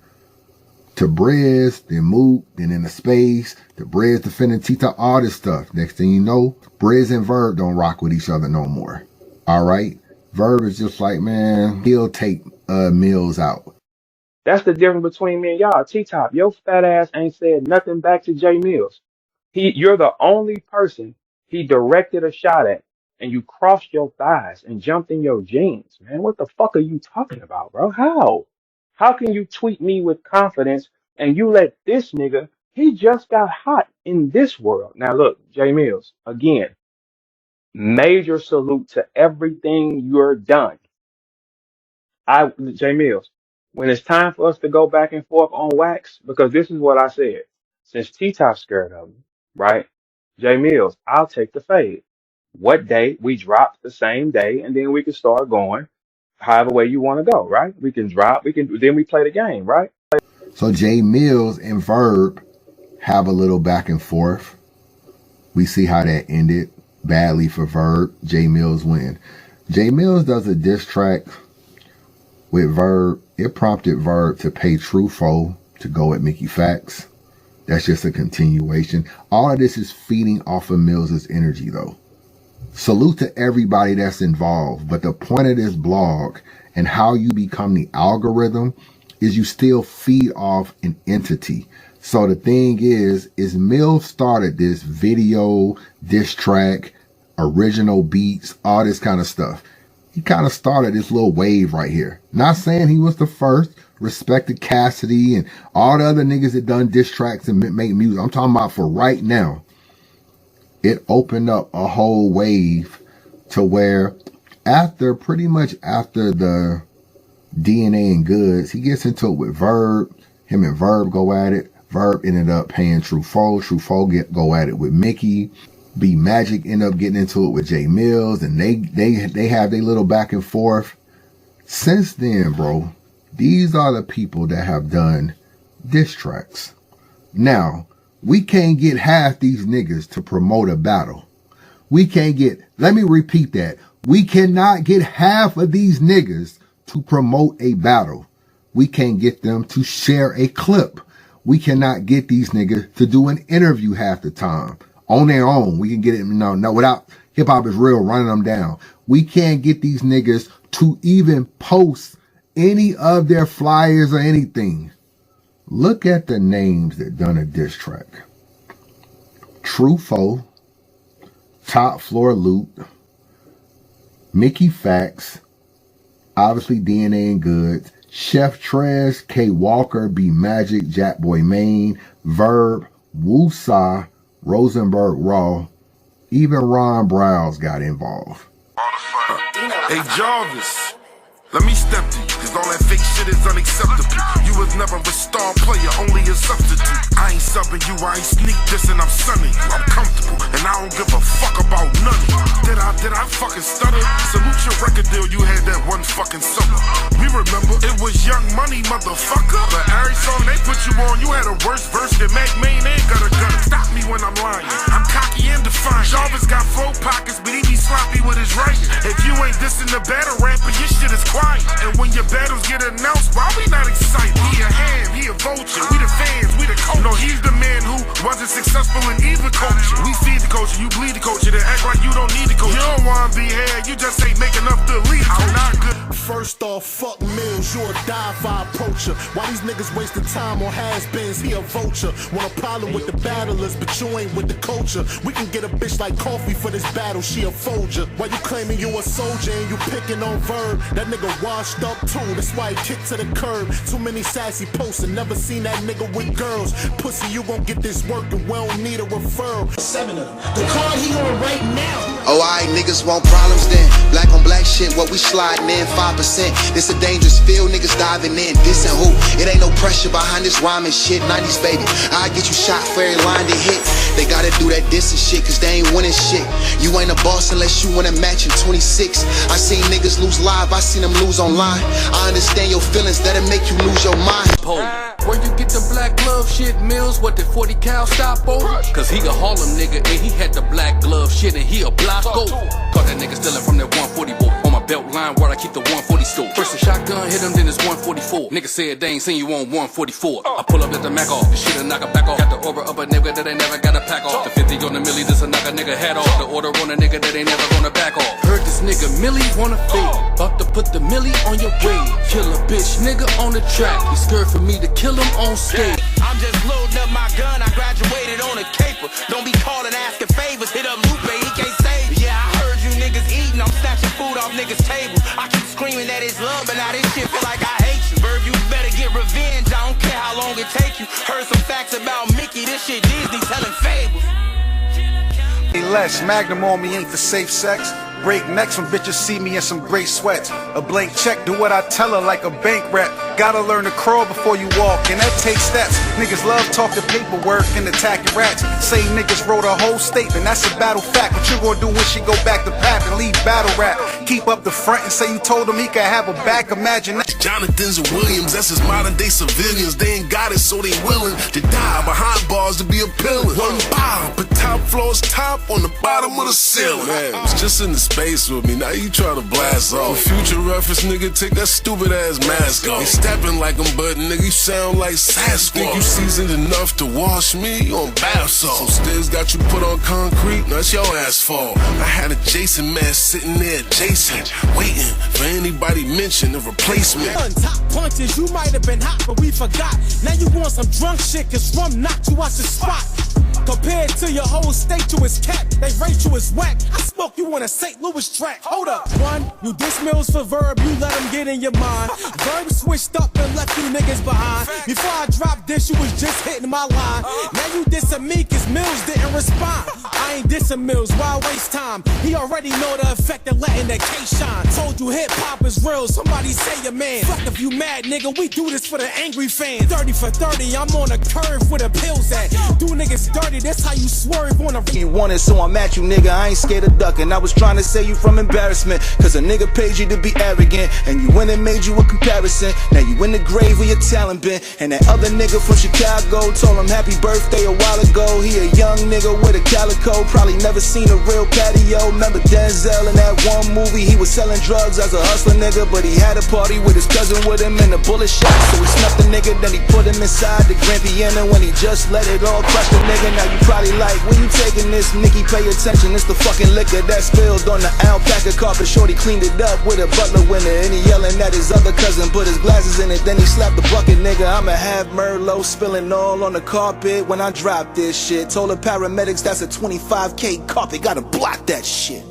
To Briz, then Mook, then in the space, to Briz defending T-Top, all this stuff. Next thing you know, Briz and Verb don't rock with each other no more. All right? Verb is just like, man, he'll take Millz out. That's the difference between me and y'all. T-Top, your fat ass ain't said nothing back to Jae Millz. You're the only person he directed a shot at, and you crossed your thighs and jumped in your jeans. Man, what the fuck are you talking about, bro? How? How can you tweet me with confidence and you let this nigga, he just got hot in this world. Now look, Jae Millz, again, major salute to everything you're done. Jae Millz, when it's time for us to go back and forth on wax, because this is what I said. Since T-Top's scared of me, right? Jae Millz, I'll take the fade. What day? We drop the same day, and then we can start going however way you want to go, right? We can drop, then we play the game, right? So Jae Millz and Verb have a little back and forth. We see how that ended badly for Verb. Jae Millz win. Jae Millz does a diss track with Verb. It prompted Verb to pay True Foe to go at Mickey Facts. That's just a continuation. All of this is feeding off of Millz's energy though. Salute to everybody that's involved, but the point of this blog and how you become the algorithm is you still feed off an entity. So the thing is Millz started this video, diss track, original beats, all this kind of stuff. He kind of started this little wave right here. Not saying he was the first. Respected Cassidy and all the other niggas that done diss tracks and make music. I'm talking about for right now. It opened up a whole wave to where pretty much after the DNA and Goods, he gets into it with Verb. Him and Verb go at it. Verb ended up paying True Foe. True Foe go at it with Mickey. B Magic end up getting into it with Jae Millz, and they have their little back and forth. Since then, bro, these are the people that have done diss tracks. Now, we can't get half these niggas to promote a battle. Let me repeat that. We cannot get half of these niggas to promote a battle. We can't get them to share a clip. We cannot get these niggas to do an interview half the time. On their own, we can get it, no, without Hip Hop Is Real running them down. We can't get these niggas to even post any of their flyers or anything. Look at the names that done a diss track. True Foe, Top Floor Loot, Mickey Facts, obviously DNA and Goods, Chef Trez, K Walker, B Magic, Jack Boy Maine, Verb, Woosa, Rosenberg Raw, even Ron Browse got involved. Hey Jarvis, let me step to you, cause all that fake shit is unacceptable. You was never a star player, only a substitute. I ain't subbing you, I ain't sneak dissing, I'm sunning you. I'm comfortable, and I don't give a fuck about none of you. Did I fucking stutter? Salute your record deal, you had that one fucking summer. We remember, it was Young Money, motherfucker. But every song they put you on, you had a worse verse than Mac Main and Gutter Gutter. Stop me when I'm lying, I'm cocky and defiant. Jarvis got 4 pockets, but he be sloppy with his writing. If you ain't dissing the battle rapper, your shit is quiet. And when your battles get announced, why we not excited? He a ham, he a vulture, we the fans, we the coach. No, he's the man who wasn't successful in either culture. We feed the culture, you bleed the culture, then act like you don't need the culture. You don't wanna be here, you just ain't making enough to lead. I'm not good. First off, fuck Millz, you a die-fi approacher. Why these niggas wasting time on has-beens? He a vulture. Want a problem with the battlers, but you ain't with the culture. We can get a bitch like coffee for this battle, she a folger. Why you claiming you a soldier and you picking on Verb? That nigga washed up too, that's why he kicked to the curb. Too many sassy posts and never seen that nigga with girls. Pussy, you gon' get this work and we don't need a referral. 7 of them. The card he on right now. Oh, alright, niggas want problems then. Black on black shit, what we sliding in, 5%. This a dangerous field, niggas diving in. This and who? It ain't no pressure behind this rhyming shit. 90s baby, I get you shot for every line they hit. They gotta do that dissing shit, cause they ain't winning shit. You ain't a boss unless you win a match in 26. I seen niggas lose live, I seen them lose online. I understand your feelings, that'll make you lose your mind. Where you get the black glove shit, Millz? What the 40 cal stop over? Cause he a Harlem nigga and he had the black glove shit and he a block over. Caught that nigga stealing from that 140 boy. On my belt line where I keep the 140 store. First a shotgun hit him, then it's 144. Nigga said they ain't seen you on 144. I pull up, let the Mac off. The shit'll knock a back off. Got the aura up a nigga that ain't never got a pack off. The 50 on the milli, this'll knock a nigga head off. The order on a nigga that ain't never gonna back off. Heard this nigga Millie wanna fade. About to put the milli on your way. Kill a bitch nigga on the track. He scared for me to kill him on stage. I'm just loading up my gun, I graduated on a caper. Don't be calling asking favors, hit up Lupe, he can't save you. Yeah, I heard you niggas eating, I'm snatching food off niggas' tables. I keep screaming that it's love, but now this shit feel like I hate you. Verb, you better get revenge, I don't care how long it take you. Heard some facts about Mickey, this shit Disney telling fables. Less Magnum on me ain't the safe sex. Break necks when bitches see me in some great sweats. A blank check, do what I tell her like a bank rep. Gotta learn to crawl before you walk, and that takes steps. Niggas love talking paperwork and attacking rats. Say niggas wrote a whole statement, that's a battle fact. What you gonna do when she go back to pap and leave battle rap? Keep up the front and say you told him he could have a back. Imagine that. Jonathans and Williams, that's his modern day civilians. They ain't got it, so they willing to die behind bars to be a pillar. One bomb, but top floor's top on the bottom of the ceiling. Man, it's just in the space with me, now you try to blast off. Future reference, nigga, take that stupid ass mask off. Ain't stepping like him, but nigga, you sound like Sasquatch. Think you seasoned enough to wash me on bath salt? So Stiz got you put on concrete, that's your ass fault. I had a Jason mask sitting there adjacent, waiting for anybody mention a replacement. Top punches, you might have been hot, but we forgot. Now you want some drunk shit, cause rum knocked you out the spot. Compared to your whole state, you is cat. They rate you as whack. I smoke you on a St. Louis track. Hold up. One, you diss Millz for Verb, you let him get in your mind. Verb switched up and left you niggas behind. Before I dropped this, you was just hitting my line. Now you dissing me cause Millz didn't respond. I ain't dissing Millz, why waste time? He already know the effect of letting the K shine. Told you hip hop is real, somebody say your man. Fuck if you mad, nigga, we do this for the angry fans. 30 for 30, I'm on a curve where the pills at. Do niggas dirty, that's how you swerve on a You wanted, so I'm at you, nigga. I ain't scared of ducking. I was trying to save you from embarrassment, cause a nigga paid you to be arrogant, and you went and made you a comparison. Now you in the grave where your talent been. And that other nigga from Chicago told him happy birthday a while ago. He a young nigga with a calico, probably never seen a real patio. Remember Denzel in that one movie? He was selling drugs as a hustler nigga, but he had a party with his cousin with him and a bullet shot. So he snuffed the nigga, then he put him inside the Grand Piano. When he just let it all crush the nigga, now you probably like, when you taking this, Nicky, pay attention, it's the fucking liquor that spilled on the alpaca carpet. Shorty cleaned it up with a butler winner, and he yelling at his other cousin, put his glasses in it, then he slapped the bucket, nigga. I'ma have Merlot spilling all on the carpet when I drop this shit. Told the paramedics that's a 25K carpet, gotta block that shit,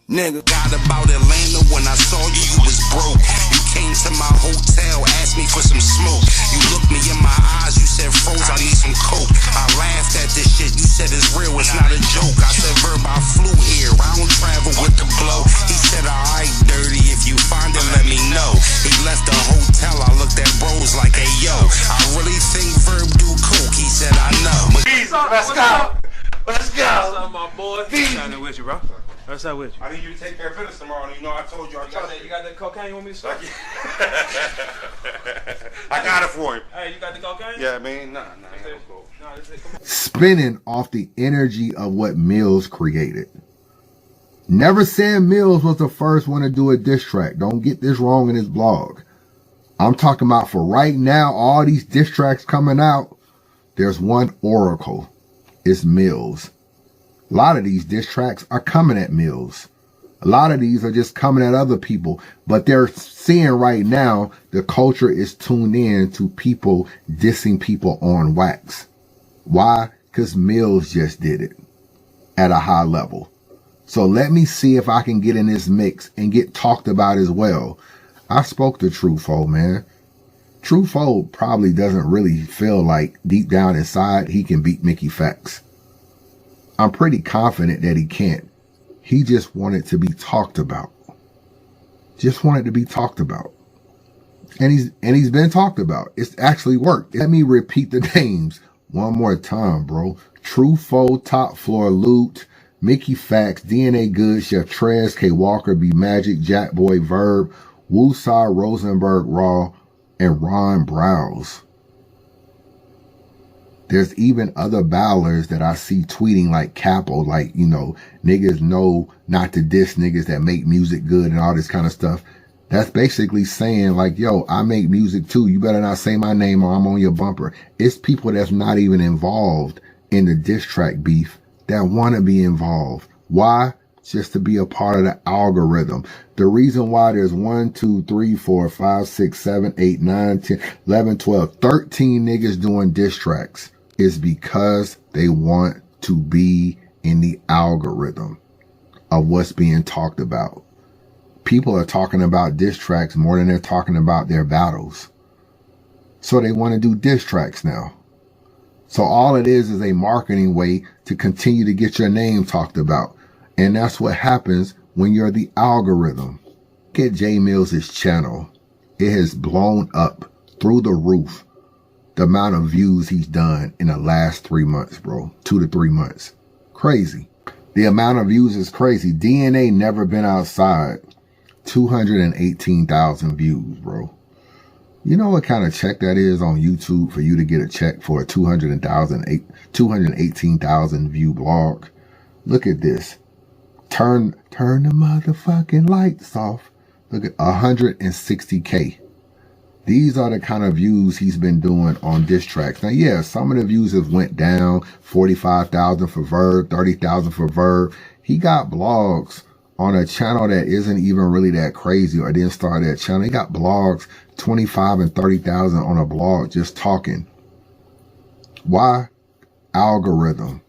nigga. lied about Atlanta when I saw you, you was broke. You came to my hotel, asked me for some smoke. You looked me in my eyes, you said, Froze, I need some coke. I laughed at this shit, you said it's real, it's not a joke. I said, Verb, I flew here, I don't travel with the blow. He said, alright, dirty, if you find it, let me know. He left the hotel, I looked at bros like, hey, yo, I really think Verb do coke. He said, I know. Let's go. Let's go. What's up, my boy? What's happening with you, bro? What's up with you? I need you to take care of business tomorrow. You know I told you I trust you. You got that cocaine you want me to start? I got it for him. Hey, you got the cocaine? Yeah, man. Nah. Spinning off the energy of what Millz created. Never said Millz was the first one to do a diss track. Don't get this wrong in his blog. I'm talking about for right now, all these diss tracks coming out, there's one oracle. It's Millz. A lot of these diss tracks are coming at Millz. A lot of these are just coming at other people, but they're seeing right now the culture is tuned in to people dissing people on wax. Why? Because Millz just did it at a high level. So let me see if I can get in this mix and get talked about as well. I spoke to Truffaut, man. Truffaut probably doesn't really feel like deep down inside he can beat Mickey Facts. I'm pretty confident that he can't. He just wanted to be talked about. Just wanted to be talked about. And he's been talked about. It's actually worked. Let me repeat the names one more time, bro. Truffaut, Top Floor Loot, Mickey Facts, DNA Good, Chef Trez, K Walker, B Magic, Jack Boy Verb, Woosah, Rosenberg Raw, and Ron Browse. There's even other ballers that I see tweeting like Capo, like, you know, niggas know not to diss niggas that make music good and all this kind of stuff. That's basically saying like, yo, I make music too. You better not say my name or I'm on your bumper. It's people that's not even involved in the diss track beef that want to be involved. Why? Just to be a part of the algorithm. The reason why there's 1, 2, 3, 4, 5, 6, 7, 8, 9, 10, 11, 12, 13 niggas doing diss tracks is because they want to be in the algorithm of what's being talked about. People are talking about diss tracks more than they're talking about their battles. So they want to do diss tracks now. So all it is a marketing way to continue to get your name talked about. And that's what happens when you're the algorithm. Get Jae Millz' channel. It has blown up through the roof. The amount of views he's done in the last 3 months, bro. 2 to 3 months. Crazy. The amount of views is crazy. DNA never been outside. 218,000 views, bro. You know what kind of check that is on YouTube for you to get a check for a 218,000 view blog? Look at this. Turn the motherfucking lights off. Look at 160K. These are the kind of views he's been doing on diss tracks. Now, yeah, some of the views have went down. 45,000 for Verb, 30,000 for Verb. He got blogs on a channel that isn't even really that crazy or didn't start that channel. He got blogs 25 and 30,000 on a blog just talking. Why? Algorithm.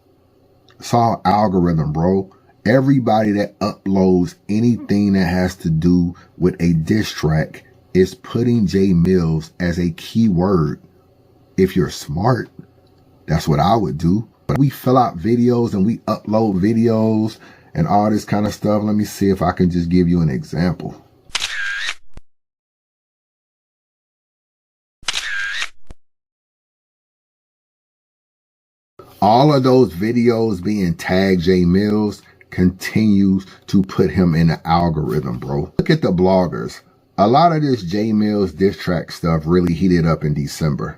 It's all algorithm, bro. Everybody that uploads anything that has to do with a diss track is putting Jae Millz as a keyword. If you're smart, that's what I would do. But we fill out videos and we upload videos and all this kind of stuff. Let me see if I can just give you an example. All of those videos being tagged Jae Millz continues to put him in the algorithm, bro. Look at the bloggers. A lot of this Jae Millz diss track stuff really heated up in December.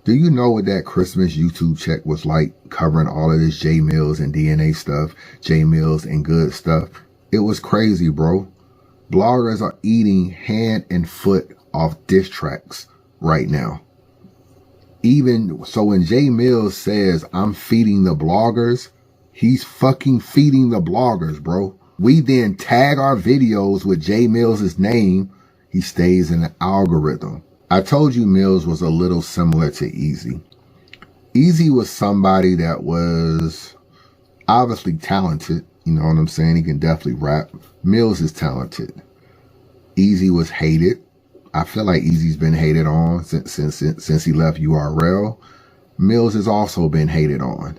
Do you know what that Christmas YouTube check was like, covering all of this Jae Millz and DNA stuff, Jae Millz and good stuff? It was crazy, bro. Bloggers are eating hand and foot off diss tracks right now. Even so, when Jae Millz says, I'm feeding the bloggers, he's fucking feeding the bloggers, bro. We then tag our videos with Jae Millz' name. He stays in the algorithm. I told you Millz was a little similar to Easy. Easy was somebody that was obviously talented, You know what I'm saying? He can definitely rap. Millz is talented. Easy was hated. I feel like Easy's been hated on since he left URL. Millz has also been hated on.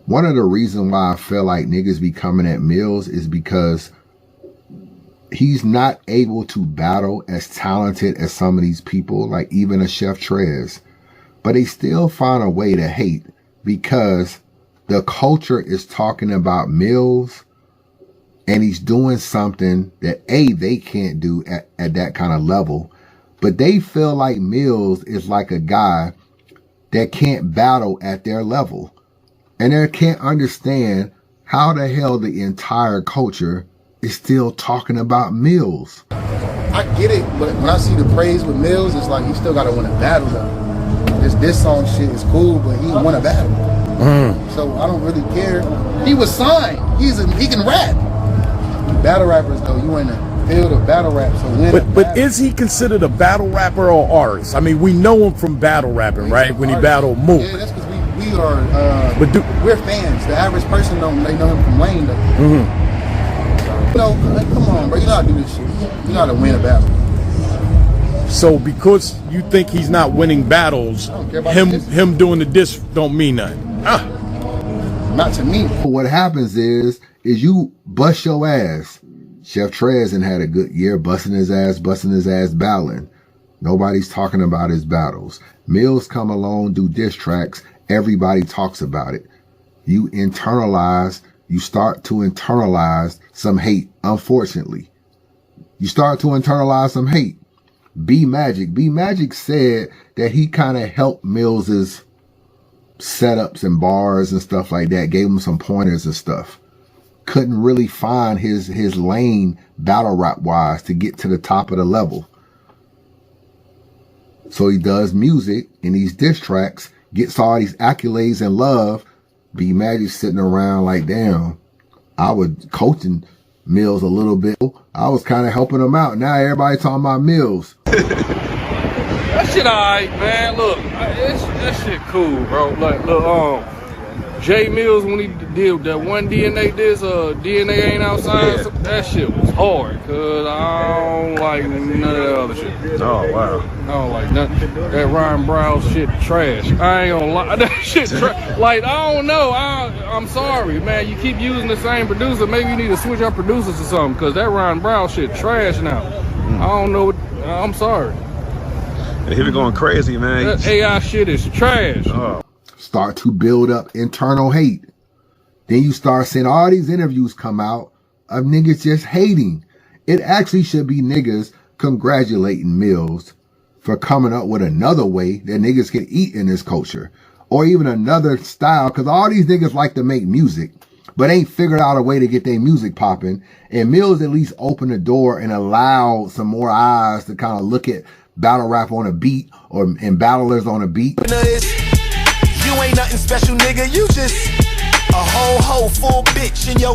One of the reasons why I feel like niggas be coming at Millz is because he's not able to battle as talented as some of these people, like even a Chef Trez. But they still find a way to hate because the culture is talking about Millz and he's doing something that they can't do at that kind of level. But they feel like Millz is like a guy that can't battle at their level. And they can't understand how the hell the entire culture is still talking about Millz. I get it, but when I see the praise with Millz, it's like he still got to win a battle though. This song shit is cool, but he won a battle. So I don't really care. He was signed. He can rap. Battle rappers though, you in the field of battle rap, so win. But is he considered a battle rapper or artist? I mean, we know him from battle rapping, right? When he battled Mook. Yeah, that's because we are. We're fans. The average person they know him from Wayne though. You know, come on, bro. You know how to do this shit. You know how to win a battle. So because you think he's not winning battles, him doing the diss don't mean nothing. Not to me. What happens is you bust your ass. Chef Trez had a good year busting his ass battling. Nobody's talking about his battles. Millz come along, do diss tracks. Everybody talks about it. You start to internalize some hate, unfortunately. You start to internalize some hate. B Magic said that he kind of helped Millz's setups and bars and stuff like that, gave him some pointers and stuff. Couldn't really find his lane battle rap wise to get to the top of the level. So he does music in these diss tracks, gets all these accolades and love. B Magic sitting around like, damn, I was coaching Millz a little bit. I was kind of helping him out. Now everybody talking about Millz. That shit alright, man. Look, that shit cool, bro. Like, look, Jae Millz, when he did that one DNA diss, DNA ain't outside, that shit was hard, cause I don't like none of that other shit. Oh, wow. I don't like nothing. That Ryan Brown shit trash. I ain't gonna lie, that shit trash. Like, I don't know, I'm sorry, man. You keep using the same producer, maybe you need to switch up producers or something, cause that Ryan Brown shit trash now. I don't know, I'm sorry. He was going crazy, man. That AI shit is trash. Start to build up internal hate. Then you start seeing all these interviews come out of niggas just hating. It actually should be niggas congratulating Millz for coming up with another way that niggas can eat in this culture. Or even another style, because all these niggas like to make music, but ain't figured out a way to get their music popping. And Millz at least opened the door and allowed some more eyes to kind of look at battle rap on a beat and battlers on a beat. You ain't nothing special, nigga. You just a whole full bitch. And yo,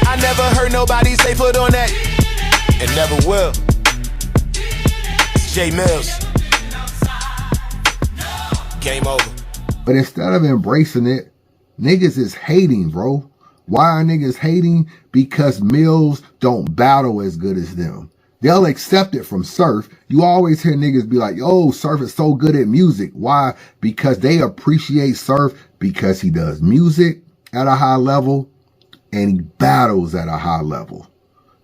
I never heard nobody say put on that. And never will. It's Jae Millz. Game over. But instead of embracing it, niggas is hating, bro. Why are niggas hating? Because Millz don't battle as good as them. They'll accept it from Surf. You always hear niggas be like, yo, Surf is so good at music. Why? Because they appreciate Surf because he does music at a high level and he battles at a high level.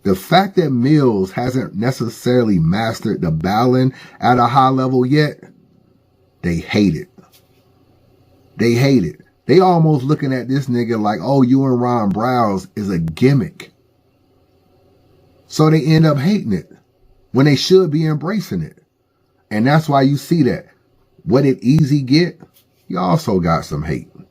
The fact that Millz hasn't necessarily mastered the battling at a high level yet, they hate it. They hate it. They almost looking at this nigga like, oh, you and Ron Browse is a gimmick. So they end up hating it when they should be embracing it. And that's why you see that. What did Easy get? He also got some hate. A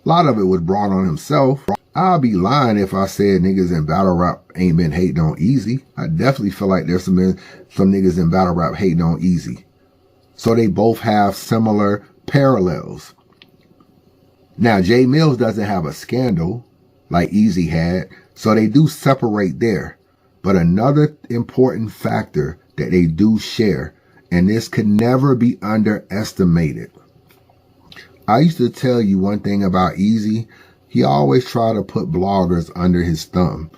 lot of it was brought on himself. I'll be lying if I said niggas in battle rap ain't been hating on Easy. I definitely feel like there's some niggas in battle rap hating on Easy. So they both have similar parallels. Now, Jae Millz doesn't have a scandal like Easy had, so they do separate there. But another important factor that they do share, and this could never be underestimated. I used to tell you one thing about Easy. He always tried to put bloggers under his thumb.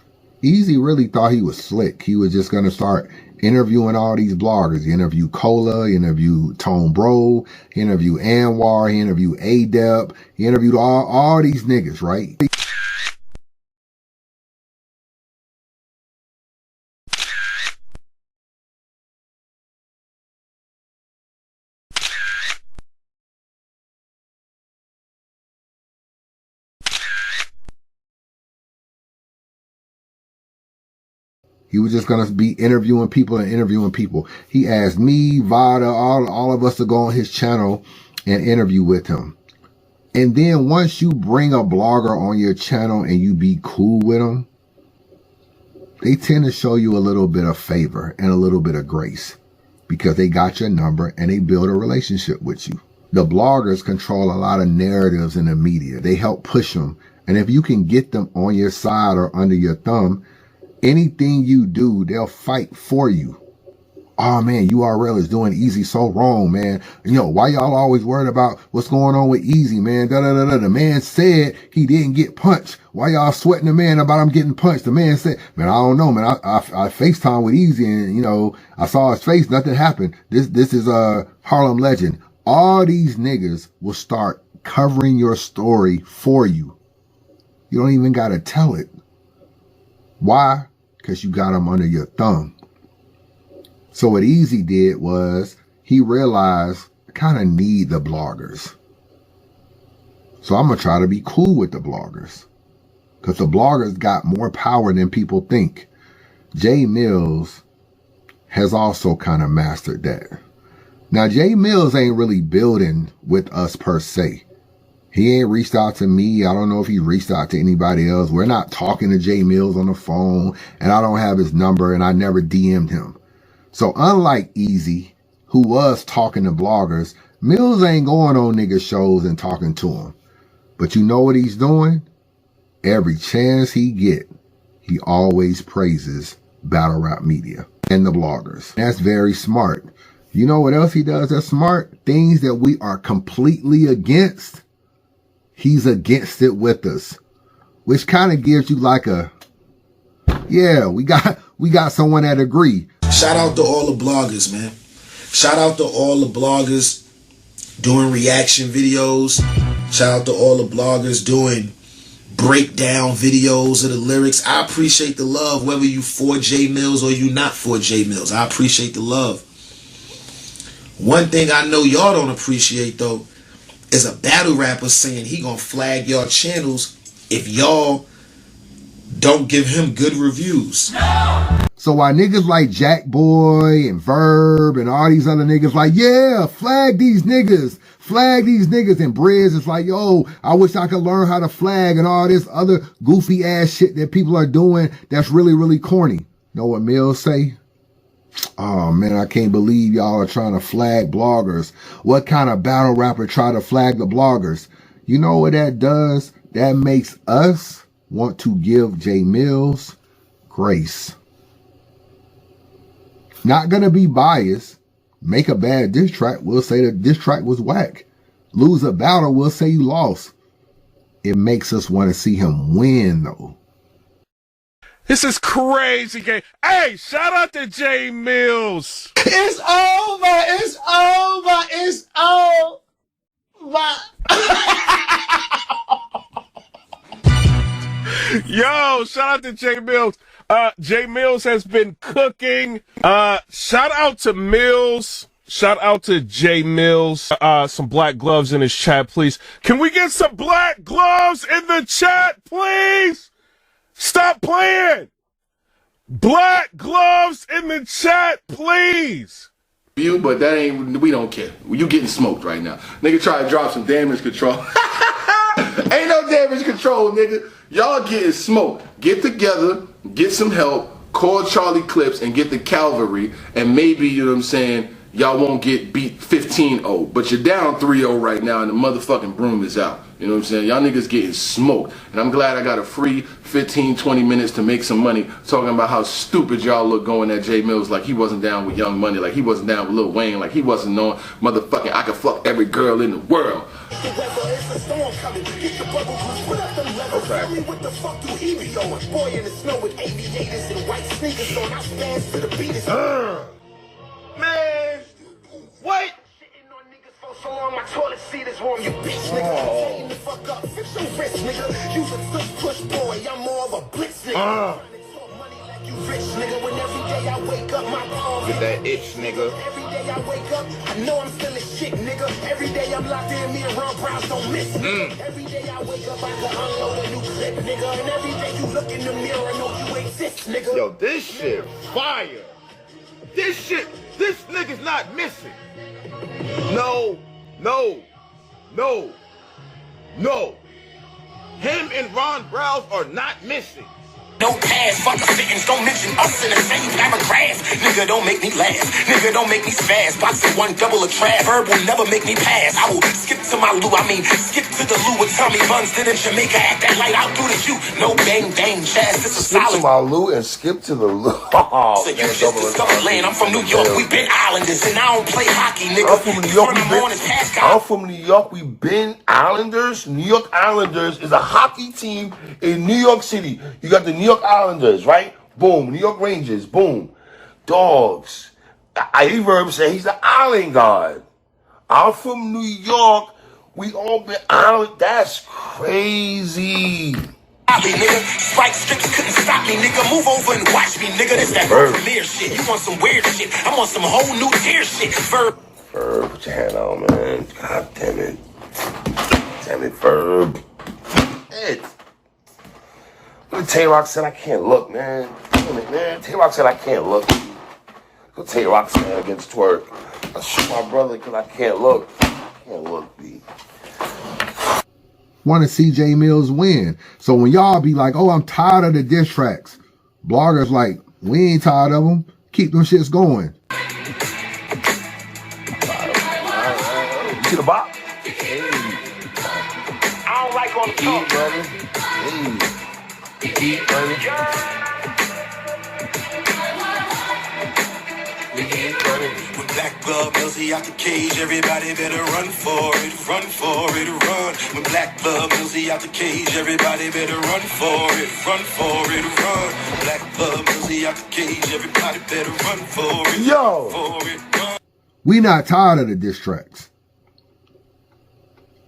Easy really thought he was slick. He was just going to start interviewing all these bloggers. He interviewed Cola, he interviewed Tone Bro, he interviewed Anwar, he interviewed Adep, he interviewed all these niggas, right? He was just going to be interviewing people and interviewing people. He asked me, Vada, all of us to go on his channel and interview with him. And then once you bring a blogger on your channel and you be cool with them, they tend to show you a little bit of favor and a little bit of grace because they got your number and they build a relationship with you. The bloggers control a lot of narratives in the media. They help push them. And if you can get them on your side or under your thumb, anything you do, they'll fight for you. Oh man, URL is doing Easy so wrong, man. You know, why y'all always worried about what's going on with Easy, man? The man said he didn't get punched. Why y'all sweating the man about him getting punched? The man said, man, I don't know, man. I FaceTime with Easy and, you know, I saw his face. Nothing happened. This is a Harlem legend. All these niggas will start covering your story for you. You don't even got to tell it. Why? Because you got them under your thumb. So what Easy did was he realized I kind of need the bloggers. So I'm going to try to be cool with the bloggers. Because the bloggers got more power than people think. Jae Millz has also kind of mastered that. Now, Jae Millz ain't really building with us per se. He ain't reached out to me. I don't know if he reached out to anybody else. We're not talking to Jae Millz on the phone, and I don't have his number, and I never DM'd him. So unlike Easy, who was talking to bloggers, Millz ain't going on nigga shows and talking to them. But you know what he's doing? Every chance he get, he always praises battle rap media and the bloggers. That's very smart. You know what else he does that's smart? Things that we are completely against, he's against it with us, which kind of gives you like a, yeah, we got someone that agree. Shout out to all the bloggers, man. Shout out to all the bloggers doing reaction videos. Shout out to all the bloggers doing breakdown videos of the lyrics. I appreciate the love, whether you for Jae Millz or you not for Jae Millz. I appreciate the love. One thing I know y'all don't appreciate though is a battle rapper saying he gonna flag y'all channels if y'all don't give him good reviews. So while niggas like Jack Boy and Verb and all these other niggas like, yeah, flag these niggas, and Briz is like, yo, I wish I could learn how to flag and all this other goofy ass shit that people are doing that's really, really corny. Know what Millz say? Oh man, I can't believe y'all are trying to flag bloggers. What kind of battle rapper try to flag the bloggers? You know what that does? That makes us want to give Jae Millz grace. Not gonna be biased. Make a bad diss track, we'll say that diss track was whack. Lose a battle, we'll say you lost. It makes us want to see him win though. This is crazy game. Hey, shout out to Jae Millz. It's over. It's over. It's over. Yo, shout out to Jae Millz. Jae Millz has been cooking. Shout out to Millz. Shout out to Jae Millz. Some black gloves in his chat, please. Can we get some black gloves in the chat, please? Stop playing. Black gloves in the chat, please. You, but that ain't, we don't care. You getting smoked right now. Nigga try to drop some damage control. Ain't no damage control, nigga. Y'all getting smoked. Get together, get some help, call Charlie Clips and get the cavalry, and maybe, you know what I'm saying, y'all won't get beat 15-0. But you're down 3-0 right now and the motherfucking broom is out. You know what I'm saying? Y'all niggas getting smoked. And I'm glad I got a free 15, 20 minutes to make some money talking about how stupid y'all look going at Jae Millz like he wasn't down with Young Money, like he wasn't down with Lil Wayne, like he wasn't knowing motherfucking I could fuck every girl in the world. Okay. Boy in the snow with aviators and white sneakers on. I stand to the beat. Man, what? So long my toilet seat is warm, you bitch nigga. Chain the fuck up, fix your wrist nigga. You's a push boy, I'm more of a blitz nigga. You rich nigga, when every day I wake up my palm Get that itch, nigga. Every day I wake up, I know I'm still a shit nigga. Every day I'm locked in, me and Ron Browns don't miss me. Every day I wake up, I can unload a new clip nigga. And every day you look in the mirror, know you exist nigga. Yo, this shit fire. This nigga's not missing. No. Him and Ron Browns are not missing. No pass, fuck the sittings, don't mention us in the same paragraph. Nigga, don't make me laugh. Nigga, don't make me spaz. Boxing one double a trap. Herb will never make me pass. I will skip to my loo. Skip to the loo with Tommy Buns. Then in Jamaica, act that light out through the you. No bang, Chaz, this is Skip solid. to my loo and skip to the loo. So you just discovered land. I'm from New York, we been Islanders, and I don't play hockey, nigga. I'm from New York, we been Islanders. New York Islanders is a hockey team in New York City. You got the New York Islanders, right? Boom. New York Rangers, boom. Dogs. Verb said he's the island god. I'm from New York. We all been island. That's crazy. Nigga, Spike strips couldn't stop me, nigga. Move over and watch me, nigga. This that premiere shit. You want some weird shit? I want some whole new tier shit. Verb, put your hand on, man. God damn it. Damn it, Verb. It. Tay-Rock said I can't look, man. Damn it, man. Tay-Rock said I can't look. So Tay-Rock said against Twerk. I shoot my brother because I can't look. I can't look, B. Want to see Jae Millz win. So when y'all be like, oh, I'm tired of the diss tracks, bloggers like, we ain't tired of them. Keep them shits going. You see the bop? I don't like all the talk, brother. Hey. Eat, brother. When Black Blood Millz out the cage, everybody better run for it, run. When Black Blood Millz out the cage, everybody better run for it, run. Black Blood Millz out the cage, everybody better run for it. Yo, we not tired of the diss tracks.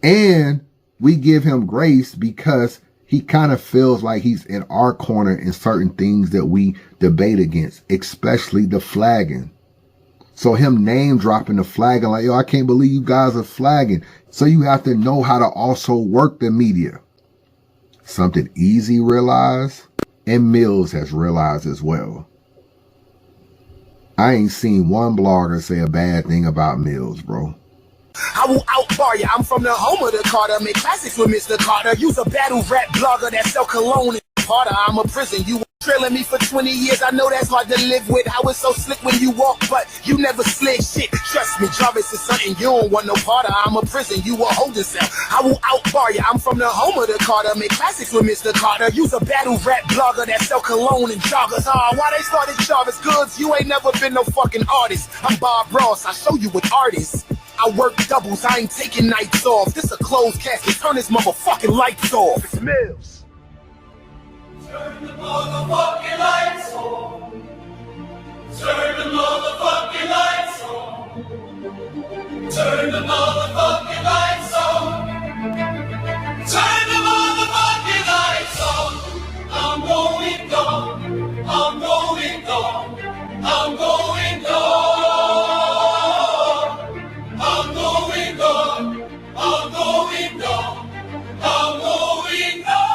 And we give him grace because he kind of feels like he's in our corner in certain things that we debate against, especially the flagging. So him name dropping the flagging, like, yo, I can't believe you guys are flagging. So you have to know how to also work the media. Something Easy realized and Millz has realized as well. I ain't seen one blogger say a bad thing about Millz, bro. I will outbar ya. I'm from the home of the Carter. Make classics with Mr. Carter. You's a battle rap blogger that sell cologne and Carter. I'm a prison. You were trailing me for 20 years. I know that's hard to live with. How it's so slick when you walk, but you never slid shit. Trust me, Jarvis is something you don't want no part of. I'm a prison. You a holding cell. I will outbar ya. I'm from the home of the Carter. Make classics with Mr. Carter. You's a battle rap blogger that sell cologne and joggers. Why they started Jarvis Goods? You ain't never been no fucking artist. I'm Bob Ross. I show you what artists. I work doubles, I ain't taking nights off. This a closed casket, turn this motherfucking lights off. It's Millz. Turn the motherfucking lights on. Turn the motherfucking lights on. Turn the motherfucking lights on. Turn the motherfucking lights on. I'm going gone. I'm going gone. I'm going gone. I'm going gone, I'm going gone, I'm going gone.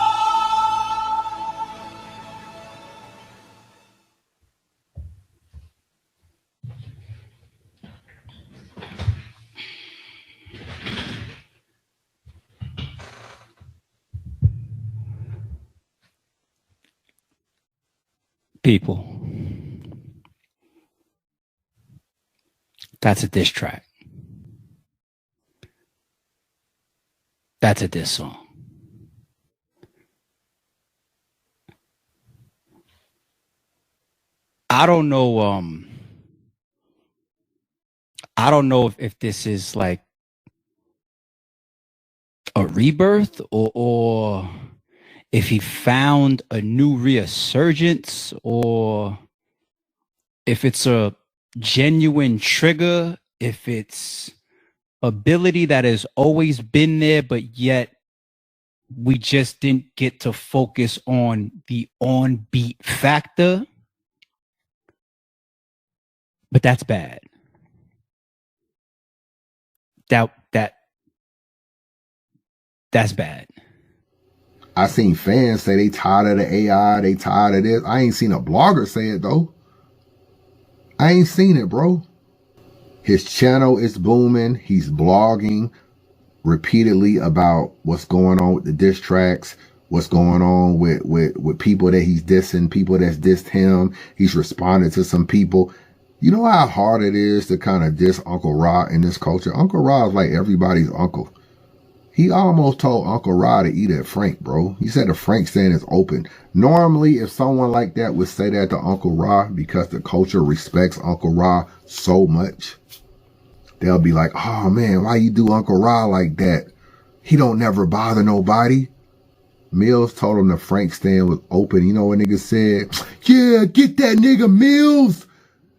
People, that's a diss track. That's a diss song. I don't know. I don't know if this is like a rebirth or if he found a new resurgence or if it's a genuine trigger, if it's ability that has always been there, but yet we just didn't get to focus on the on beat factor. But that's bad. That's bad. I seen fans say they tired of the AI, they tired of this. I ain't seen a blogger say it though. I ain't seen it, bro. His channel is booming. He's blogging repeatedly about what's going on with the diss tracks, what's going on with people that he's dissing, people that's dissed him. He's responded to some people. You know how hard it is to kind of diss Uncle Ra in this culture? Uncle Ra is like everybody's uncle. He almost told Uncle Ra to eat at Frank, bro. He said the Frank stand is open. Normally, if someone like that would say that to Uncle Ra because the culture respects Uncle Ra so much, they'll be like, oh man, why you do Uncle Ra like that? He don't never bother nobody. Millz told him the Frank stand was open. You know what niggas said? Yeah, get that nigga Millz.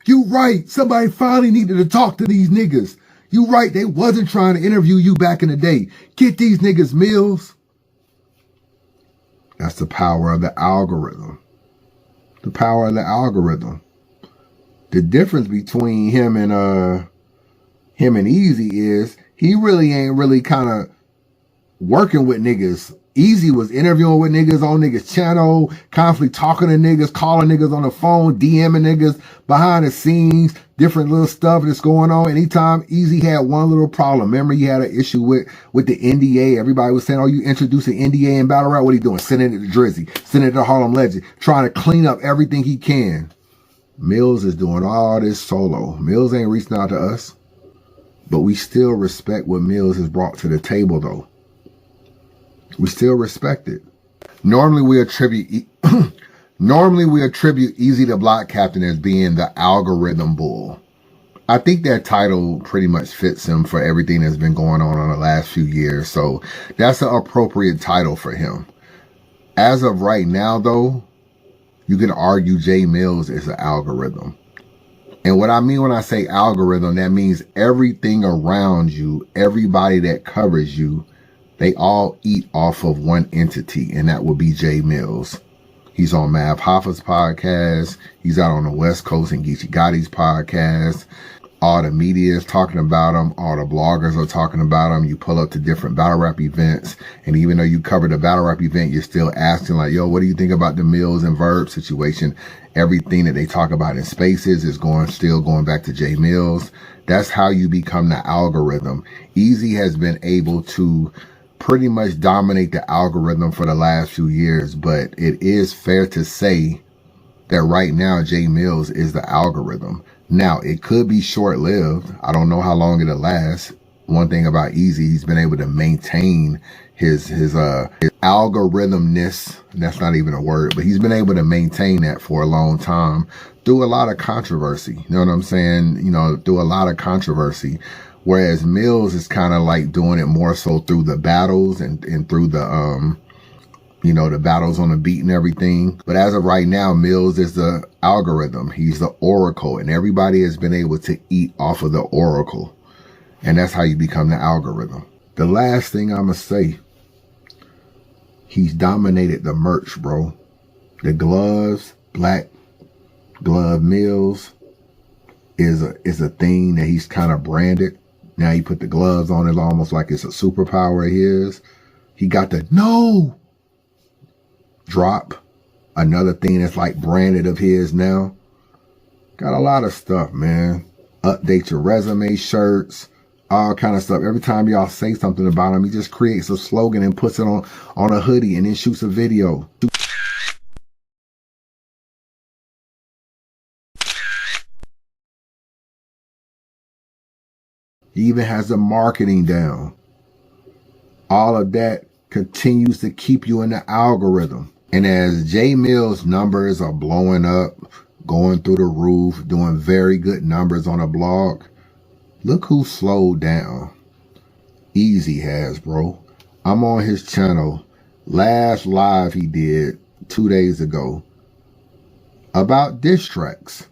You right. Somebody finally needed to talk to these niggas. You right. They wasn't trying to interview you back in the day. Get these niggas Millz. That's the power of the algorithm. The power of the algorithm. The difference between him and Easy is he really ain't really kind of working with niggas. Easy was interviewing with niggas on niggas channel, constantly talking to niggas, calling niggas on the phone, DMing niggas behind the scenes, different little stuff that's going on. Anytime Easy had one little problem, remember he had an issue with the NDA. Everybody was saying, oh, you introducing NDA in battle rap? What are you doing? Sending it to Drizzy, sending it to Harlem Legend, trying to clean up everything he can. Millz is doing all this solo. Millz ain't reaching out to us, but we still respect what Millz has brought to the table though. We still respect it. Normally we attribute Easy the Block Captain as being the algorithm bull. I think that title pretty much fits him for everything that's been going on the last few years. So that's an appropriate title for him. As of right now though, you can argue Jae Millz is an algorithm. And what I mean when I say algorithm, that means everything around you, everybody that covers you, they all eat off of one entity, and that would be Jae Millz. He's on Mav Hoffa's podcast. He's out on the West Coast in Geechee Gotti's podcast. All the media is talking about him. All the bloggers are talking about him. You pull up to different battle rap events, and even though you cover the battle rap event, you're still asking like, yo, what do you think about the Millz and Verb situation? Everything that they talk about in Spaces is still going back to Jae Millz. That's how you become the algorithm. Easy has been able to pretty much dominate the algorithm for the last few years, but it is fair to say that right now Jae Millz is the algorithm. Now, it could be short-lived. I don't know how long it'll last. One thing about Easy, he's been able to maintain his algorithmness. That's not even a word, but he's been able to maintain that for a long time through a lot of controversy. You know what I'm saying? You know, through a lot of controversy. Whereas Millz is kind of like doing it more so through the battles and through the, you know, the battles on the beat and everything. But as of right now, Millz is the algorithm. He's the oracle, and everybody has been able to eat off of the oracle. And that's how you become the algorithm. The last thing I'm going to say, he's dominated the merch, bro. The gloves, Black Glove Millz is a thing that he's kind of branded. Now he put the gloves on it almost like it's a superpower of his. He got the no drop. Another thing that's like branded of his now. Got a lot of stuff, man. Update your resume shirts, all kind of stuff. Every time y'all say something about him, he just creates a slogan and puts it on a hoodie and then shoots a video. He even has the marketing down. All of that continues to keep you in the algorithm. And as Jae Millz numbers are blowing up, going through the roof, doing very good numbers on a blog, look who slowed down. Easy has, bro. I'm on his channel. Last live he did 2 days ago about diss tracks.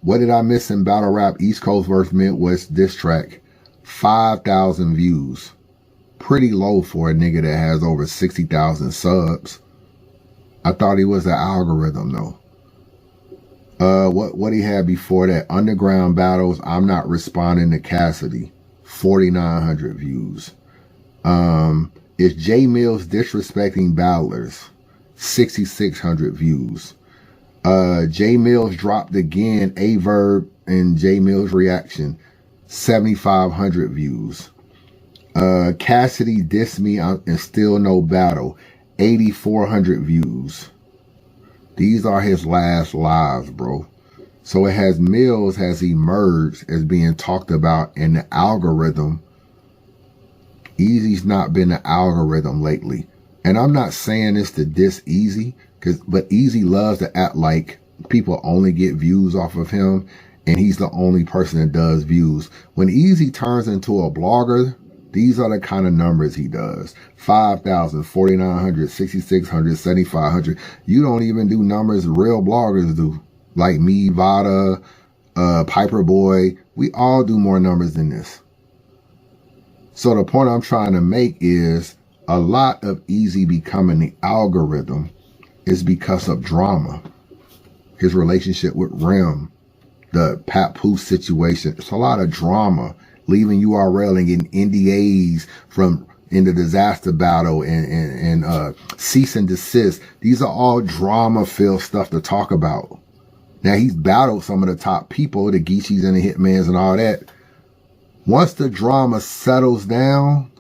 What did I miss in battle rap? East Coast vs. Midwest diss track. 5,000 views. Pretty low for a nigga that has over 60,000 subs. I thought he was an algorithm though. What he had before that? Underground battles. I'm not responding to Cassidy. 4,900 views. Is Jae Millz disrespecting battlers? 6,600 views. Jae Millz dropped again. A-Verb and Jae Millz reaction. 7,500 views. Cassidy dissed me and still no battle. 8,400 views. These are his last lives, bro. So it has Millz has emerged as being talked about in the algorithm. Easy's not been the algorithm lately. And I'm not saying this to diss Easy, but Easy loves to act like people only get views off of him and he's the only person that does views. When Easy turns into a blogger, these are the kind of numbers he does. 5,000, 4,900, 6,600, 7,500. You don't even do numbers real bloggers do. Like me, Vada, Piper Boy. We all do more numbers than this. So the point I'm trying to make is a lot of Easy becoming the algorithm is because of drama. His relationship with Rem, the Papoose situation. It's a lot of drama. Leaving URL and getting NDAs from in the disaster battle and cease and desist. These are all drama-filled stuff to talk about. Now, he's battled some of the top people, the Geechees and the Hitmans and all that. Once the drama settles down,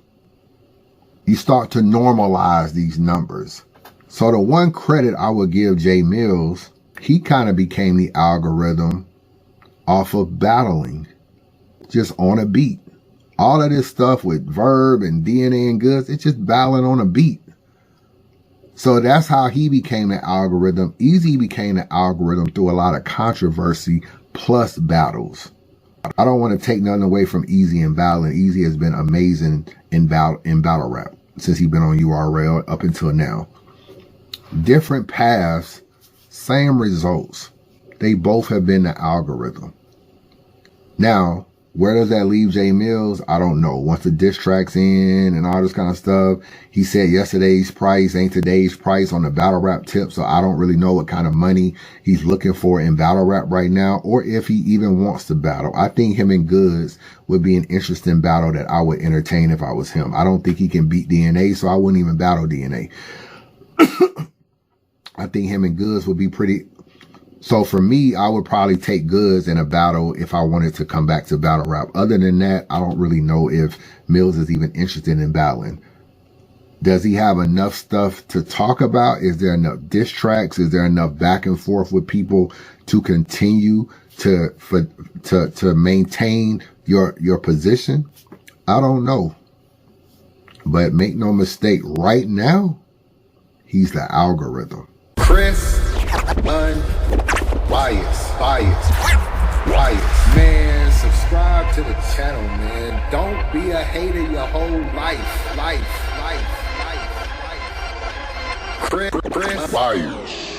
you start to normalize these numbers. So the one credit I would give Jae Millz, he kind of became the algorithm off of battling. Just on a beat. All of this stuff with Verb and DNA and Goods, it's just battling on a beat. So that's how he became the algorithm. Easy became the algorithm through a lot of controversy plus battles. I don't want to take nothing away from Easy and battling. Easy has been amazing in battle rap since he's been on URL up until now. Different paths, same results. They both have been the algorithm. Now, where does that leave Jae Millz? I don't know. Once the diss track's in and all this kind of stuff, he said yesterday's price ain't today's price on the battle rap tip, so I don't really know what kind of money he's looking for in battle rap right now, or if he even wants to battle. I think him and Goods would be an interesting battle that I would entertain if I was him. I don't think he can beat DNA, so I wouldn't even battle DNA. I think him and Goods would be pretty... So for me, I would probably take Goods in a battle if I wanted to come back to battle rap. Other than that, I don't really know if Millz is even interested in battling. Does he have enough stuff to talk about? Is there enough diss tracks? Is there enough back and forth with people to continue to maintain your position? I don't know. But make no mistake, right now, he's the algorithm. Chris, bias. Man, subscribe to the channel, man. Don't be a hater your whole life. Chris, bias.